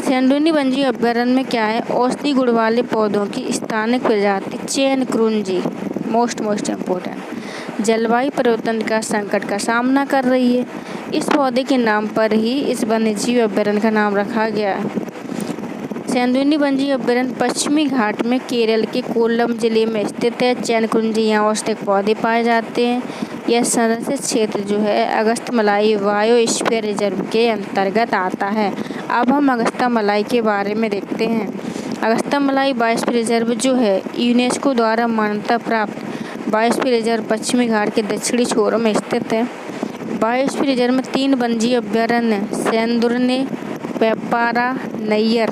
सेंडोनी वन्यजीव अभ्यारण्य में क्या है, औषधि गुण वाले पौधों की स्थानिक प्रजाति चैन क्रुंजी मोस्ट इम्पोर्टेंट जलवायु परिवर्तन का संकट का सामना कर रही है। इस पौधे के नाम पर ही इस वन्यजीव अभ्यारण्य का नाम रखा गया है। सेंडोनी वन्यजीव अभ्यारण्य पश्चिमी घाट में केरल के कोल्लम जिले में स्थित है। चैन क्रुंजी यहाँ औषधीय पौधे पाए जाते हैं। यह संरक्षित क्षेत्र जो है अगस्त्यमलाई बायोस्फीयर रिजर्व के अंतर्गत आता है। अब हम अगस्त्यमलाई के बारे में देखते हैं। अगस्त्यमलाई बायोस्फीयर रिजर्व जो है यूनेस्को द्वारा मान्यता प्राप्त बायोस्फीयर रिजर्व पश्चिमी घाट के दक्षिणी छोरों में स्थित है। बायोस्फीयर रिजर्व में 3 वन्यजीव अभयारण्य हैं, सेंदुरने, पेपारा, नैयर।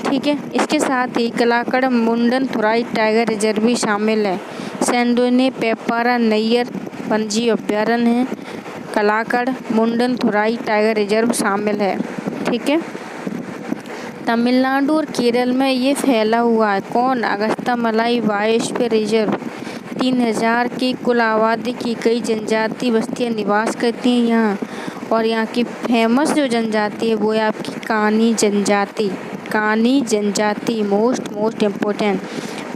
ठीक है, इसके साथ ही कलाकड़, मुंडनथुराई टाइगर रिजर्व भी शामिल है। सेंदुरने, पेपारा, नैयर वन्यजीव अभयारण्य हैं, कलाकड़, मुंडनथुराई टाइगर रिजर्व शामिल है। ठीक है, तमिलनाडु और केरल में ये फैला हुआ है। कौन? अगस्त्यामलाई बायोस्फीयर रिजर्व। 3000 की कुल आबादी की कई जनजाति बस्तियां निवास करती हैं यहाँ, और यहाँ की फेमस जो जनजाति है वो है आपकी कानी जनजाति। कानी जनजाति मोस्ट इम्पोर्टेंट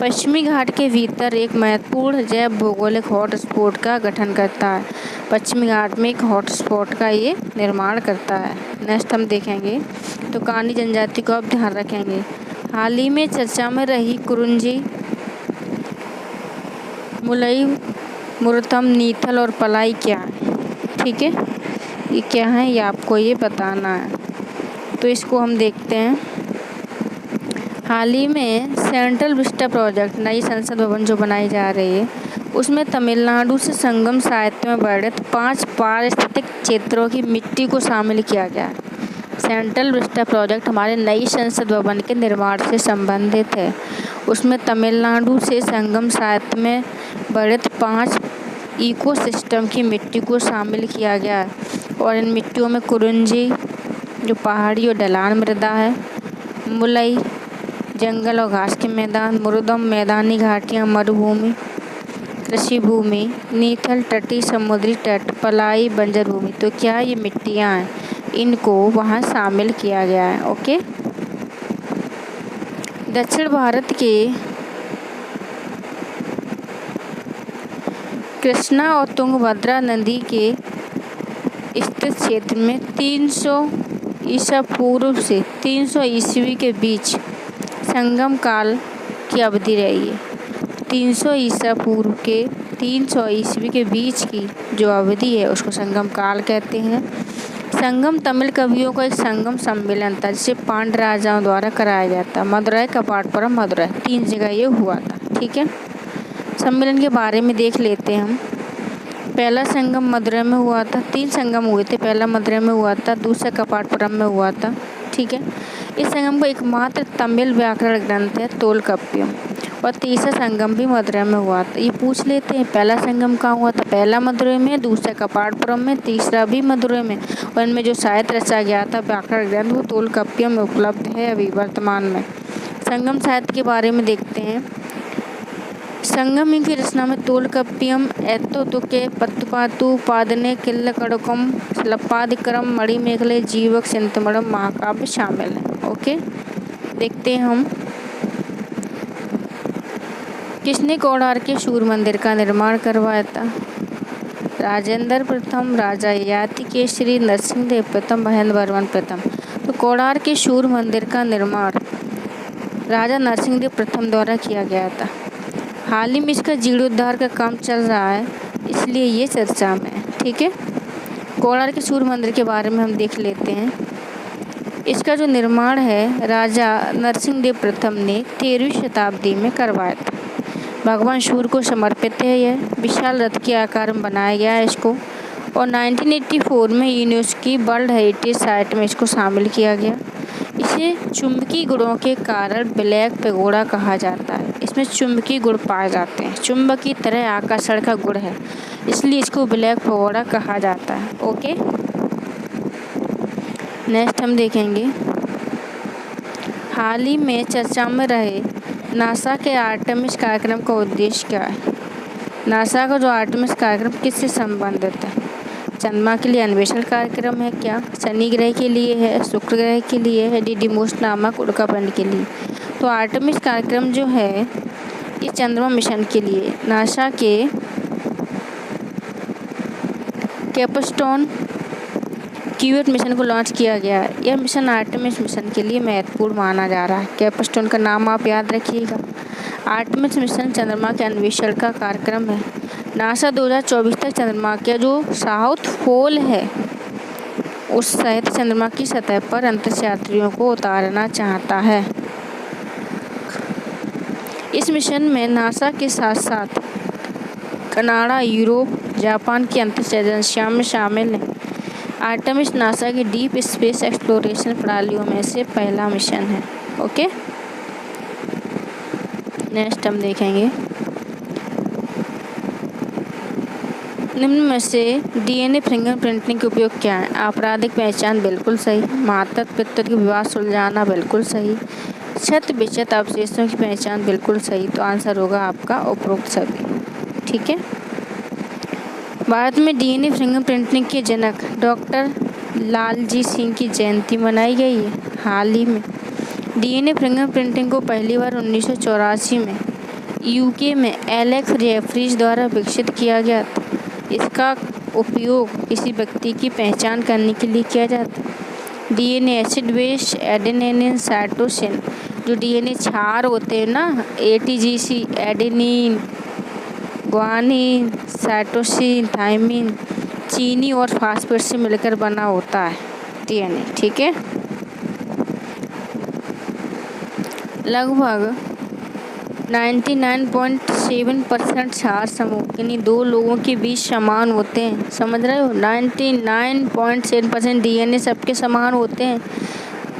पश्चिमी घाट के भीतर एक महत्वपूर्ण जैव भौगोलिक हॉटस्पॉट का गठन करता है। पश्चिमी घाट में एक हॉटस्पॉट का ये निर्माण करता है। नेक्स्ट हम देखेंगे, तो कानी जनजाति को आप ध्यान रखेंगे। हाल ही में चर्चा में रही कुरुंजी, मुलई, मुरथम, नीथल और पलाई क्या है? ठीक है, ये क्या है ये आपको ये बताना है। तो इसको हम देखते हैं। हाल ही में सेंट्रल विस्टा प्रोजेक्ट, नई संसद भवन जो बनाई जा रही है, उसमें तमिलनाडु से संगम साहित्य में वर्णित 5 पारिस्थितिक क्षेत्रों की मिट्टी को शामिल किया गया है। सेंट्रल विस्टा प्रोजेक्ट हमारे नई संसद भवन के निर्माण से संबंधित है। उसमें तमिलनाडु से संगम साहित्य में वर्णित 5 इकोसिस्टम की मिट्टी को शामिल किया गया है, और इन मिट्टियों में कुरुंजी जो पहाड़ी और ढलान मृदा है, मुलई जंगल और घास के मैदान, मुरुदम मैदानी घाटियाँ, मरुभूमि, कृषि भूमि, नीथल तटीय समुद्री तट, पलाई बंजर भूमि। तो क्या ये मिट्टियाँ हैं, इनको वहाँ शामिल किया गया है। ओके, दक्षिण भारत के कृष्णा और तुंगभद्रा नदी के स्थित क्षेत्र में 300 ईसा पूर्व से 300 ईस्वी के बीच संगम काल की अवधि रही है। 300 ईसा पूर्व के 300 ईस्वी के बीच की जो अवधि है उसको संगम काल कहते हैं। संगम तमिल कवियों का एक संगम सम्मेलन था जिसे पांड्य राजाओं द्वारा कराया जाता। मदुरै, कपाटपुरम, मदुरै 3 जगह ये हुआ था। ठीक है, सम्मेलन के बारे में देख लेते हैं हम। पहला संगम मदुरै में हुआ था। 3 संगम हुए थे, पहला मदुरै में हुआ था, दूसरा कपाटपुरम में हुआ था। ठीक है, इस संगम का एकमात्र तमिल व्याकरण ग्रंथ है तोलकाप्पियम, और तीसरा संगम भी मदुरै में हुआ था। ये पूछ लेते हैं पहला संगम कहाँ हुआ था? पहला मदुरै में, दूसरा कपाटपुरम में, तीसरा भी मदुरै में, और इनमें जो साहित्य रचा गया था व्याकरण ग्रंथ वो तोलकाप्पियम में उपलब्ध है अभी वर्तमान में। संगम साहित्य के बारे में देखते हैं। संगम की रचना में तोलकाप्पियम, एत्तोतुके, पत्तुपातु, पादने, किल्लकड़कम, लप्पादिक्रम, मणिमेखले, जीवक, सिंतमणम महाकाव्य शामिल है। ओके, देखते हैं हम। किसने कोणार्क के सूर्य मंदिर का निर्माण करवाया था? राजेंद्र प्रथम, राजा ययाति केसरी, नरसिंहदेव प्रथम, महेंद्र वर्मन प्रथम। तो कोणार्क के सूर्य मंदिर का निर्माण राजा नरसिंहदेव प्रथम द्वारा किया गया था। हाल ही में इसका जीर्णोद्धार का काम चल रहा है, इसलिए ये चर्चा में है। ठीक है, कोणार्क के सूर्य मंदिर के बारे में हम देख लेते हैं। इसका जो निर्माण है राजा नरसिंहदेव प्रथम ने 13वीं शताब्दी में करवाया था। भगवान सूर्य को समर्पित है। यह विशाल रथ के आकार में बनाया गया है इसको, और 1984 में यूनेस्को वर्ल्ड हेरिटेज साइट में इसको शामिल किया गया। इसे चुंबकीय गुणों के कारण ब्लैक पैगोडा कहा जाता है। इसमें चुंबकीय गुण पाए जाते हैं, चुंबक की तरह आकर्षण का गुण है, इसलिए इसको ब्लैक पैगोडा कहा जाता है। ओके, नेक्स्ट हम देखेंगे। हाल ही में चर्चा में रहे नासा के आर्टेमिस कार्यक्रम का उद्देश्य क्या है? नासा का जो आर्टेमिस कार्यक्रम किससे संबंधित है? चंद्रमा के लिए अन्वेषण कार्यक्रम है क्या? शनि ग्रह के लिए है, शुक्र ग्रह के लिए है, डिडिमोस नामक उल्कापिंड के लिए? तो आर्टेमिस कार्यक्रम जो है ये चंद्रमा मिशन के लिए नासा के कैपस्टोन क्यूवेट मिशन को लॉन्च किया गया है। यह मिशन आर्टेमिस मिशन के लिए महत्वपूर्ण माना जा रहा है। कैपस्टोन का नाम आप याद रखिएगा। आर्टेमिस मिशन चंद्रमा के अन्वेषण का कार्यक्रम है। नासा 2024 तक चंद्रमा का जो साउथ पोल है उस सहित चंद्रमा की सतह पर अंतरिक्ष यात्रियों को उतारना चाहता है। इस मिशन में नासा के साथ साथ कनाडा, यूरोप, जापान की अंतरिक्ष एजेंसियों में शामिल हैं। आर्टेमिस नासा की डीप स्पेस एक्सप्लोरेशन प्रणालियों में से पहला मिशन है। ओके, नेक्स्ट हम देखेंगे निम्न में से डीएनए फिंगरप्रिंटिंग के उपयोग क्या है। आपराधिक पहचान बिल्कुल सही। माता पिता के विवाद सुलझाना बिल्कुल सही। 100% अवशेषों की पहचान बिल्कुल सही। तो आंसर होगा आपका उपरोक्त सभी। ठीक है। भारत में डीएनए फिंगरप्रिंटिंग के जनक डॉक्टर लालजी सिंह की जयंती मनाई गई है हाल ही में। डीएनए फिंगरप्रिंटिंग को पहली बार 1984 में यूके में एलेक्स जेफरीज द्वारा विकसित किया गया था। इसका उपयोग किसी व्यक्ति की पहचान करने के लिए किया जाता है। DNA acid base adenine cytosine, जो डीएनए क्षार होते हैं ना, ATGC, adenine, guanine, cytosine, thymine, चीनी और फास्फेट से मिलकर बना होता है डीएनए। ठीक है। लगभग 99.7% क्षार समूह यानी दो लोगों के बीच समान होते हैं। समझ रहे हो, 99.7% डीएनए सबके समान होते हैं।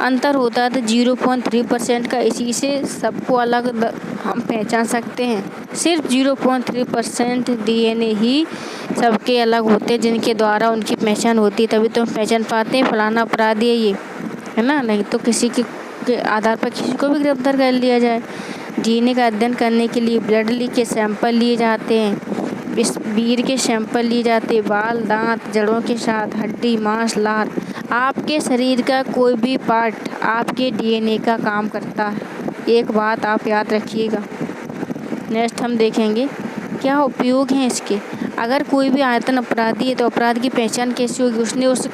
अंतर होता है तो 0.3% का। इसी से सबको अलग हम पहचान सकते हैं। सिर्फ 0.3% डीएनए ही सबके अलग होते हैं, जिनके द्वारा उनकी पहचान होती है। तभी तो हम पहचान पाते हैं फलाना अपराधी है ये, है ना। नहीं तो किसी के आधार पर किसी को भी गिरफ्तार कर लिया जाए। डीएनए का अध्ययन करने के लिए ब्लड के सैंपल लिए जाते हैं, वीर के सैंपल लिए जाते हैं, बाल, दांत, जड़ों के साथ हड्डी, मांस, लार, आपके शरीर का कोई भी पार्ट आपके डीएनए का काम करता है। एक बात आप याद रखिएगा। नेक्स्ट हम देखेंगे क्या उपयोग हैं इसके। अगर कोई भी आयतन अपराधी है तो अपराध की पहचान कैसे होगी। उसने उस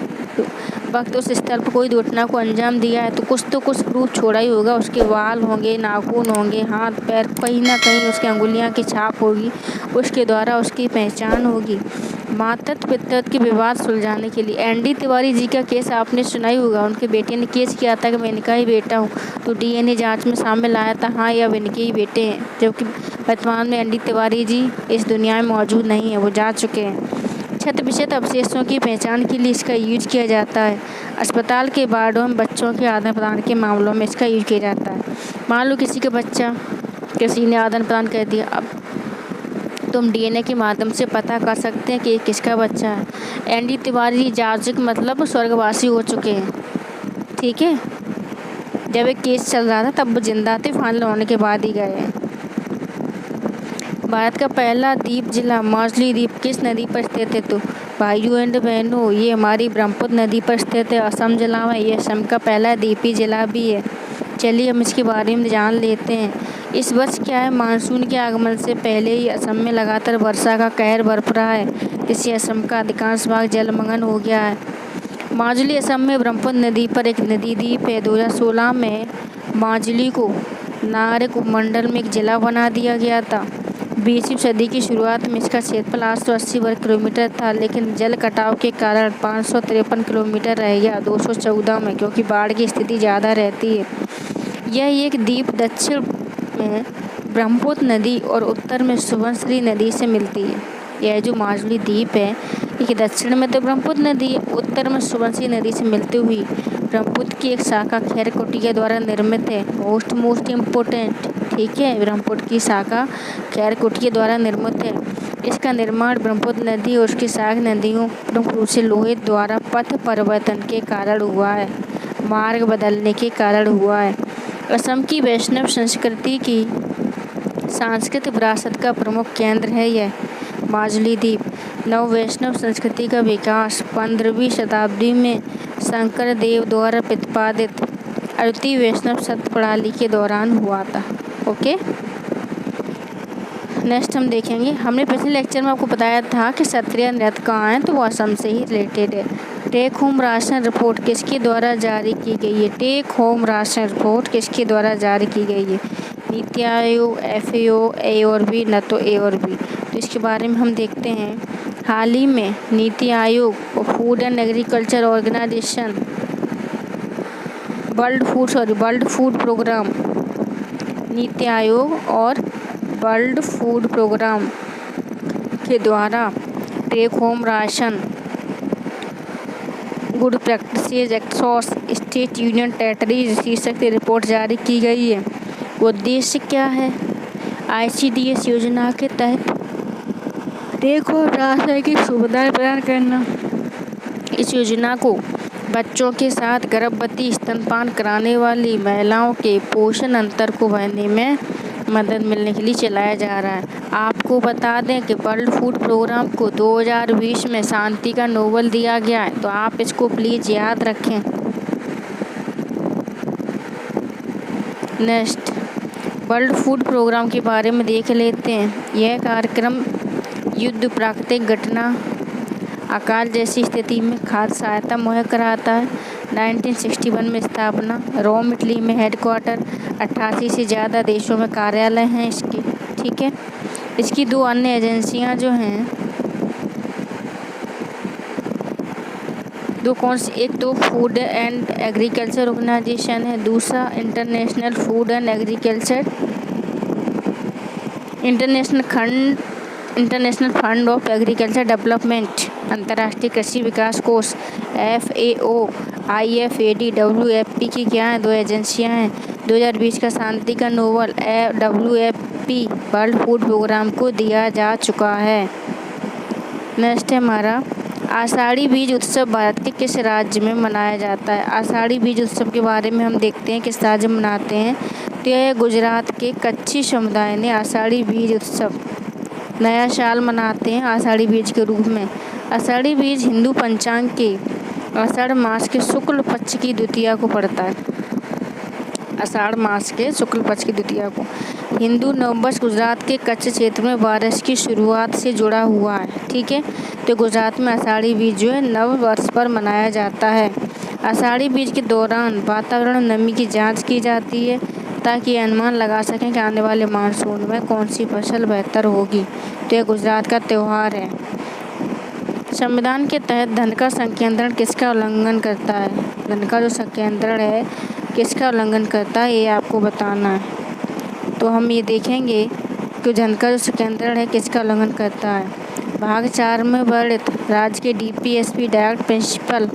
वक्त उस स्थल पर कोई दुर्घटना को अंजाम दिया है तो कुछ प्रूफ छोड़ा ही होगा। उसके बाल होंगे, नाखून होंगे, हाथ पैर, कहीं ना कहीं उसकी अंगुलियां की छाप होगी। उसके द्वारा उसकी पहचान होगी। माता पिता के विवाद सुलझाने के लिए एनडी तिवारी जी का केस आपने सुना ही होगा। उनके बेटे ने केस किया था कि मैं इनका ही बेटा हूँ, तो डीएनए जांच में सामने आया था हाँ ये अब इनके ही बेटे हैं, जबकि वर्तमान में एनडी तिवारी जी इस दुनिया में मौजूद नहीं है, वो जा चुके हैं। 100% अवशेषों की पहचान के लिए इसका यूज किया जाता है। अस्पताल के वार्डों में बच्चों के आदान प्रदान के मामलों में इसका यूज किया जाता है। मान लो किसी का बच्चा किसी ने आदान प्रदान कर दिया, अब तुम डीएनए के माध्यम से पता कर सकते हैं कि ये किसका बच्चा है। एनडी तिवारी जा चुके मतलब स्वर्गवासी हो चुके हैं। ठीक है। जब एक केस चल रहा था तब वो जिंदा थे, फाइनल होने के बाद ही गए हैं। भारत का पहला द्वीप जिला माजुली द्वीप किस नदी पर स्थित है। तो भाइयों एंड बहनों, ये हमारी ब्रह्मपुत्र नदी पर स्थित है असम जिला में। ये असम का पहला द्वीपी जिला भी है। चलिए हम इसके बारे में जान लेते हैं। इस वर्ष क्या है, मानसून के आगमन से पहले ही असम में लगातार वर्षा का कहर बरप रहा है, जिससे असम का अधिकांश भाग जलमग्न हो गया है। माजुली असम में ब्रह्मपुत्र नदी पर एक नदी द्वीप है। 2016 में माजुली को नागरिक उपमंडल में एक जिला बना दिया गया था। 20वीं सदी की शुरुआत में इसका क्षेत्रफल 880 वर्ग किलोमीटर था, लेकिन जल कटाव के कारण 553 किलोमीटर रह गया 214 में, क्योंकि बाढ़ की स्थिति ज़्यादा रहती है। यह एक द्वीप दक्षिण में ब्रह्मपुत्र नदी और उत्तर में सुबनसिरी नदी से मिलती है। यह जो माजुली द्वीप है ये दक्षिण में तो ब्रह्मपुत्र नदी, उत्तर में सुबनसिरी नदी से मिलती हुई ब्रह्मपुत्र की एक शाखा खैरकोटिया द्वारा निर्मित है। मोस्ट इम्पोर्टेंट, ठीक है, ब्रह्मपुत्र की शाखा खैरकोटिया द्वारा निर्मित है। इसका निर्माण ब्रह्मपुत्र नदी और उसकी सहायक नदियों प्रमुख रूप से लोहित द्वारा पथ परिवर्तन के कारण हुआ है, मार्ग बदलने के कारण हुआ है। असम की वैष्णव संस्कृति की सांस्कृतिक विरासत का प्रमुख केंद्र है यह माजुली द्वीप। नव वैष्णव संस्कृति का विकास 15वीं शताब्दी में शंकर देव द्वारा प्रतिपादित अद्वितीय वैष्णव सत्य प्रणाली के दौरान हुआ था। ओके, नेक्स्ट हम देखेंगे। हमने पिछले लेक्चर में आपको बताया था कि क्षत्रिय नृत्य कहाँ है, तो वो असम से ही रिलेटेड है। टेक होम राशन रिपोर्ट किसके द्वारा जारी की गई है। टेक होम राशन रिपोर्ट किसके द्वारा जारी की गई है। नीति आयोग, FAO, A और B, न तो A और B। तो इसके बारे में हम देखते हैं। हाल ही में नीति आयोग और food and agriculture organization world food programme, NITI Aayog और वर्ल्ड फूड प्रोग्राम के द्वारा take home ration good practices across state union territories शीर्षक से रिपोर्ट जारी की गई है। उद्देश्य क्या है? ICDS योजना के तहत टेक होम राशन की सुविधाएं प्रदान करना। इस योजना को बच्चों के साथ गर्भवती स्तनपान कराने वाली महिलाओं के पोषण अंतर को भरने में मदद मिलने के लिए चलाया जा रहा है। आपको बता दें कि वर्ल्ड फूड प्रोग्राम को 2020 में शांति का नोबेल दिया गया है, तो आप इसको प्लीज़ याद रखें। नेक्स्ट, वर्ल्ड फूड प्रोग्राम के बारे में देख लेते हैं। यह कार्यक्रम युद्ध, प्राकृतिक घटना, अकाल जैसी स्थिति में खाद्य सहायता मुहैया कराता है। 1961 में स्थापना, रोम इटली में हेडक्वार्टर, 88 से ज़्यादा देशों में कार्यालय हैं इसके। ठीक है, इसकी दो अन्य एजेंसियां जो हैं, दो कौन सी, एक तो फूड एंड एग्रीकल्चर ऑर्गेनाइजेशन है, दूसरा international food and agriculture international fund of agriculture development, अंतर्राष्ट्रीय कृषि विकास कोष FAO, IFAD, WFP की क्या है? दो एजेंसियां हैं। 2020 का शांति का Nobel WFP World food Programme को दिया जा चुका है। नेक्स्ट है हमारा आषाढ़ी बीज उत्सव भारत के किस राज्य में मनाया जाता है? आषाढ़ी बीज उत्सव के बारे में हम देखते हैं किस राज्य में मनाते हैं। तो यह गुजरात के कच्छी समुदाय ने आषाढ़ी बीज उत्सव नया साल मनाते हैं आषाढ़ी बीज के रूप में। आषाढ़ी बीज हिंदू पंचांग के आषाढ़ मास के शुक्ल पक्ष की द्वितीया को पड़ता है। आषाढ़ मास के शुक्ल पक्ष की द्वितीया को हिंदू नववर्ष गुजरात के कच्छ क्षेत्र में बारिश की शुरुआत से जुड़ा हुआ है। ठीक है, तो गुजरात में आषाढ़ी बीज जो है नव वर्ष पर मनाया जाता है। आषाढ़ी बीज के दौरान वातावरण नमी की जांच की जाती है ताकि अनुमान लगा सकें कि आने वाले मानसून में कौन सी फसल बेहतर होगी। तो यह गुजरात का त्यौहार है। संविधान के तहत धन का संकेंद्रण किसका उल्लंघन करता है? धन का जो संकेंद्रण है किसका उल्लंघन करता है, ये आपको बताना है। तो हम ये देखेंगे कि धन का जो संकेंद्रण है किसका उल्लंघन करता है। भाग 4 में वर्णित राज्य के DPSP direct principle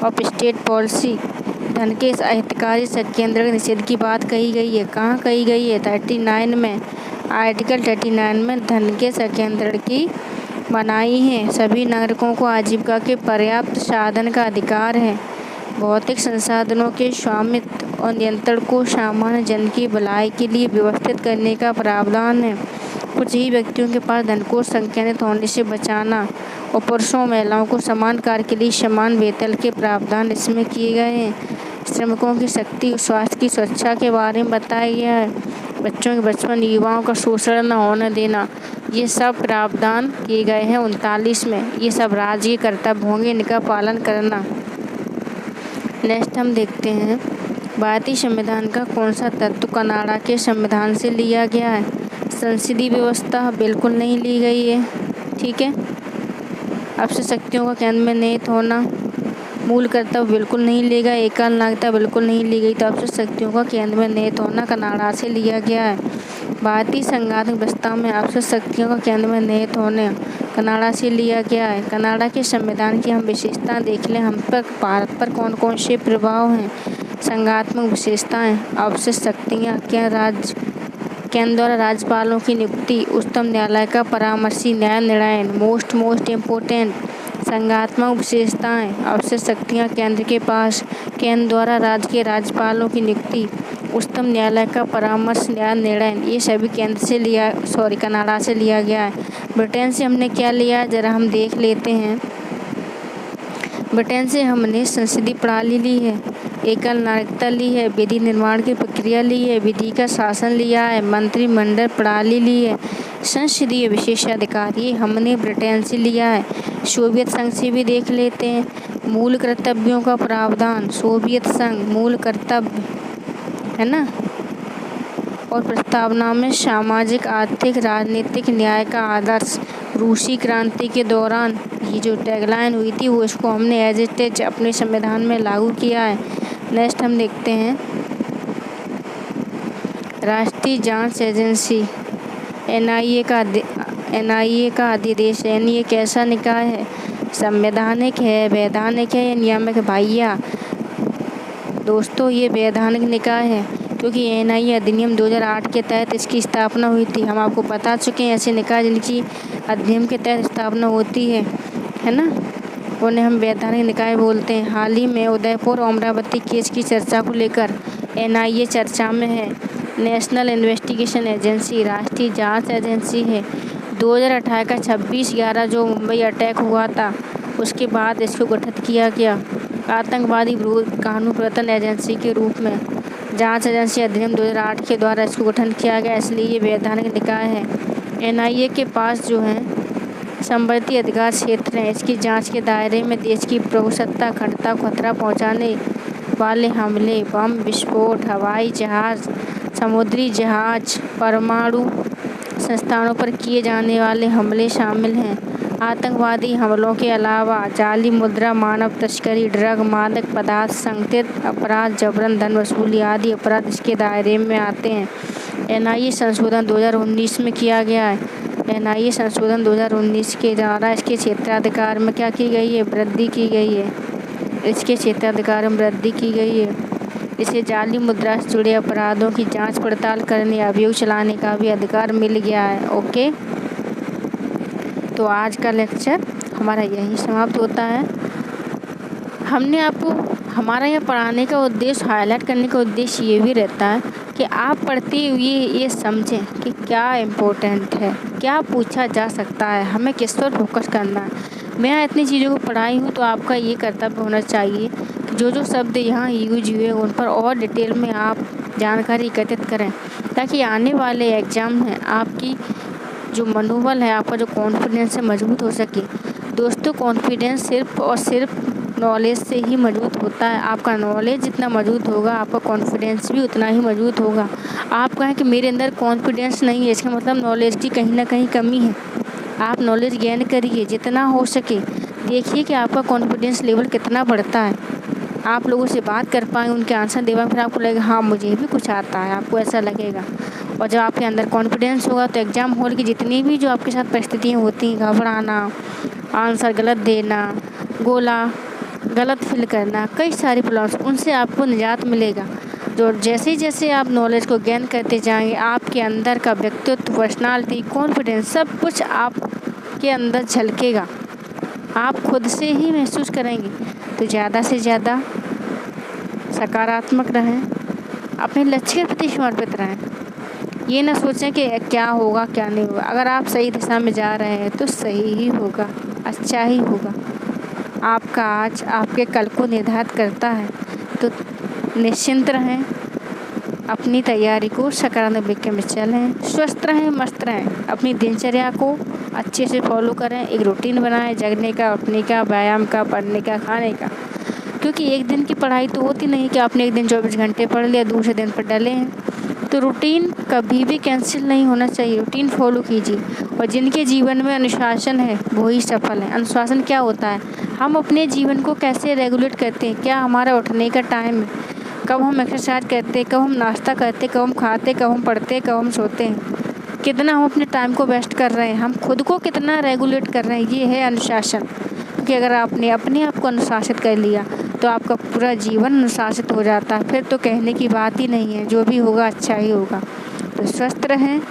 of state policy धन के इस अहितकारी संकेंद्रण के निषेध की बात कही गई है। कहाँ कही गई है? 39 में, आर्टिकल 39 में धन के संकेंद्रण की मनाही है। सभी नागरिकों को आजीविका के पर्याप्त साधन का अधिकार है। भौतिक संसाधनों के स्वामित्व और नियंत्रण को सामान्य जन की भलाई के लिए व्यवस्थित करने का प्रावधान है। कुछ ही व्यक्तियों के पास धन को संकेंद्रित होने से बचाना और पुरुषों और महिलाओं को समान कार्य के लिए समान वेतन के प्रावधान इसमें किए गए हैं। श्रमिकों की शक्ति और स्वास्थ्य की सुरक्षा के बारे में बताया गया है। बच्चों के बचपन, युवाओं का शोषण न होने देना, ये सब प्रावधान किए गए हैं 39 में। ये सब राज्य के कर्तव्य होंगे, इनका पालन करना। नेक्स्ट हम देखते हैं भारतीय संविधान का कौन सा तत्व कनाडा के संविधान से लिया गया है? संसदीय व्यवस्था बिल्कुल नहीं ली गई है। ठीक है, आपसे शक्तियों का केंद्र में निहित होना, मूल कर्तव्य बिल्कुल नहीं लिया गया, एकल नागरिकता बिल्कुल नहीं ली गई। तो आपसे शक्तियों का केंद्र में निहित होना कनाडा से लिया गया है। भारतीय संघात्मक व्यवस्था में आपसे शक्तियों का केंद्र में निहित होने कनाडा से लिया गया है। कनाडा के संविधान की हम विशेषताएं देख लें। हम पर भारत पर कौन कौन से प्रभाव हैं? संघात्मक विशेषताएं, आवश्यक शक्तियाँ, केंद्र द्वारा राज्यपालों की नियुक्ति, उच्चतम न्यायालय का परामर्शी न्याय निर्णय, मोस्ट इम्पोर्टेंट। संघात्मक विशेषताएं, आवश्यक शक्तियाँ केंद्र के पास, केंद्र द्वारा राज्य के राज्यपालों की नियुक्ति, उच्चतम न्यायालय का परामर्श न्याय निर्णय, ये सभी कनाडा से लिया गया है। ब्रिटेन से हमने क्या लिया है ज़रा हम देख लेते हैं। ब्रिटेन से हमने संसदीय प्रणाली ली है, एकल नागरिकता ली है, विधि निर्माण की प्रक्रिया ली है, विधि का शासन लिया है, मंत्रिमंडल प्रणाली ली है, संसदीय विशेषाधिकार ये हमने ब्रिटेन से लिया है। सोवियत संघ से भी देख लेते हैं। मूल कर्तव्यों का प्रावधान, सोवियत संघ मूल कर्तव्य है ना, और प्रस्तावना में सामाजिक, आर्थिक, राजनीतिक न्याय का आदर्श। रूसी क्रांति के दौरान ये जो टैगलाइन हुई थी वो इसको हमने एज इट इज अपने संविधान में लागू किया है। नेक्स्ट हम देखते हैं राष्ट्रीय जांच एजेंसी NIA का NIA का अध्यादेश है, यानी ये कैसा निकाय है? संवैधानिक है, वैधानिक है या नियामक? भैया दोस्तों ये वैधानिक निकाय है, क्योंकि NIA अधिनियम 2008 के तहत इसकी स्थापना हुई थी। हम आपको बता चुके हैं ऐसे निकाय जिनकी अधिनियम के तहत स्थापना होती है ना, उन्हें हम वैधानिक निकाय बोलते हैं। हाल ही में उदयपुर अमरावती केस की चर्चा को लेकर NIA चर्चा में है। नेशनल इन्वेस्टिगेशन एजेंसी राष्ट्रीय जांच एजेंसी है। 2018 का 26/11 जो मुंबई अटैक हुआ था, उसके बाद इसको गठित किया गया आतंकवादी विरोध कानून प्रवर्तन एजेंसी के रूप में। जांच एजेंसी अधिनियम 2008 के द्वारा इसको गठन किया गया, इसलिए ये वैधानिक निकाय है। NIA के पास जो है संवर्ती अधिकार क्षेत्र हैं। इसकी जांच के दायरे में देश की प्रभुसत्ता अखंडता को खतरा पहुंचाने वाले हमले, बम विस्फोट, हवाई जहाज, समुद्री जहाज, परमाणु संस्थानों पर किए जाने वाले हमले शामिल हैं। आतंकवादी हमलों के अलावा जाली मुद्रा, मानव तस्करी, ड्रग, मादक पदार्थ, संगठित अपराध, जबरन धन वसूली आदि अपराध इसके दायरे में आते हैं। NIA संशोधन 2019 में किया गया है। NIA संशोधन 2019 के द्वारा इसके क्षेत्राधिकार में क्या की गई है? वृद्धि की गई है। इसके क्षेत्राधिकार में वृद्धि की गई है। इसे जाली मुद्रा से जुड़े अपराधों की जांच पड़ताल करने, अभियोग चलाने का भी अधिकार मिल गया है। ओके, तो आज का लेक्चर हमारा यहीं समाप्त होता है। हमने आपको हमारा यहाँ पढ़ाने का उद्देश्य, हाईलाइट करने का उद्देश्य ये भी रहता है कि आप पढ़ते हुए ये समझें कि क्या इम्पोर्टेंट है, क्या पूछा जा सकता है, हमें किस पर फोकस करना है। मैं यहाँ इतनी चीज़ों को पढ़ाई हूँ, तो आपका ये कर्तव्य होना चाहिए कि जो शब्द यहाँ यूज हुए उन पर और डिटेल में आप जानकारी एकत्रित करें, ताकि आने वाले एग्ज़ाम में आपकी जो मनोबल है, आपका जो कॉन्फिडेंस है, मजबूत हो सके। दोस्तों कॉन्फिडेंस सिर्फ और सिर्फ नॉलेज से ही मजबूत होता है। आपका नॉलेज जितना मजबूत होगा, आपका कॉन्फिडेंस भी उतना ही मजबूत होगा। आप कहें कि मेरे अंदर कॉन्फिडेंस नहीं है, इसका मतलब नॉलेज की कहीं ना कहीं कमी है। आप नॉलेज गेन करिए जितना हो सके, देखिए कि आपका कॉन्फिडेंस लेवल कितना बढ़ता है। आप लोगों से बात कर पाएँ, उनके आंसर दे पाएँ, फिर आपको लगेगा हाँ मुझे भी कुछ आता है, आपको ऐसा लगेगा। और जब आपके अंदर कॉन्फिडेंस होगा तो एग्ज़ाम हॉल की जितनी भी जो आपके साथ परिस्थितियाँ होती हैं, घबराना, आंसर गलत देना, गोला गलत फिल करना, कई सारी प्रॉब्लम्स, उनसे आपको निजात मिलेगा। जो जैसे जैसे आप नॉलेज को गेन करते जाएंगे, आपके अंदर का व्यक्तित्व, पर्सनालिटी, कॉन्फिडेंस सब कुछ आपके अंदर झलकेगा, आप खुद से ही महसूस करेंगे। तो ज़्यादा से ज़्यादा सकारात्मक रहें, अपने लक्ष्य के प्रति समर्पित रहें। ये ना सोचें कि क्या होगा क्या नहीं होगा। अगर आप सही दिशा में जा रहे हैं तो सही ही होगा, अच्छा ही होगा। आपका आज आपके कल को निर्धारित करता है, तो निश्चिंत रहें, अपनी तैयारी को सकारात्मक में चलें, स्वस्थ रहें, मस्त रहें, अपनी दिनचर्या को अच्छे से फॉलो करें, एक रूटीन बनाएं, जगने का, उठने का, व्यायाम का, पढ़ने का, खाने का। क्योंकि एक दिन की पढ़ाई तो होती नहीं कि आपने एक दिन 24 घंटे पढ़ लिया, दूसरे दिन पर डले हैं। तो रूटीन कभी भी कैंसिल नहीं होना चाहिए, रूटीन फॉलो कीजिए। और जिनके जीवन में अनुशासन है वही सफल है। अनुशासन क्या होता है? हम अपने जीवन को कैसे रेगुलेट करते हैं, क्या हमारा उठने का टाइम है, कब हम एक्सरसाइज करते हैं, कब हम नाश्ता करते, कब हम खाते, कब हम पढ़ते, कब हम सोते हैं, कितना हम अपने टाइम को वेस्ट कर रहे हैं, हम खुद को कितना रेगुलेट कर रहे हैं, ये है अनुशासन। क्योंकि अगर आपने अपने आप को अनुशासित कर लिया तो आपका पूरा जीवन अनुशासित हो जाता है, फिर तो कहने की बात ही नहीं है, जो भी होगा अच्छा ही होगा। तो स्वस्थ रहें,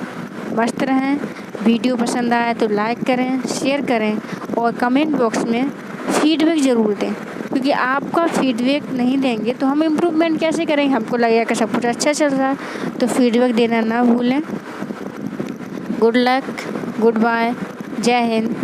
मस्त रहें। वीडियो पसंद आए तो लाइक करें, शेयर करें और कमेंट बॉक्स में फीडबैक ज़रूर दें, क्योंकि आपका फीडबैक नहीं देंगे तो हम इम्प्रूवमेंट कैसे करेंगे। हमको लगेगा कि सब कुछ अच्छा चल रहा है, तो फीडबैक देना ना भूलें। गुड लक, गुड बाय, जय हिंद।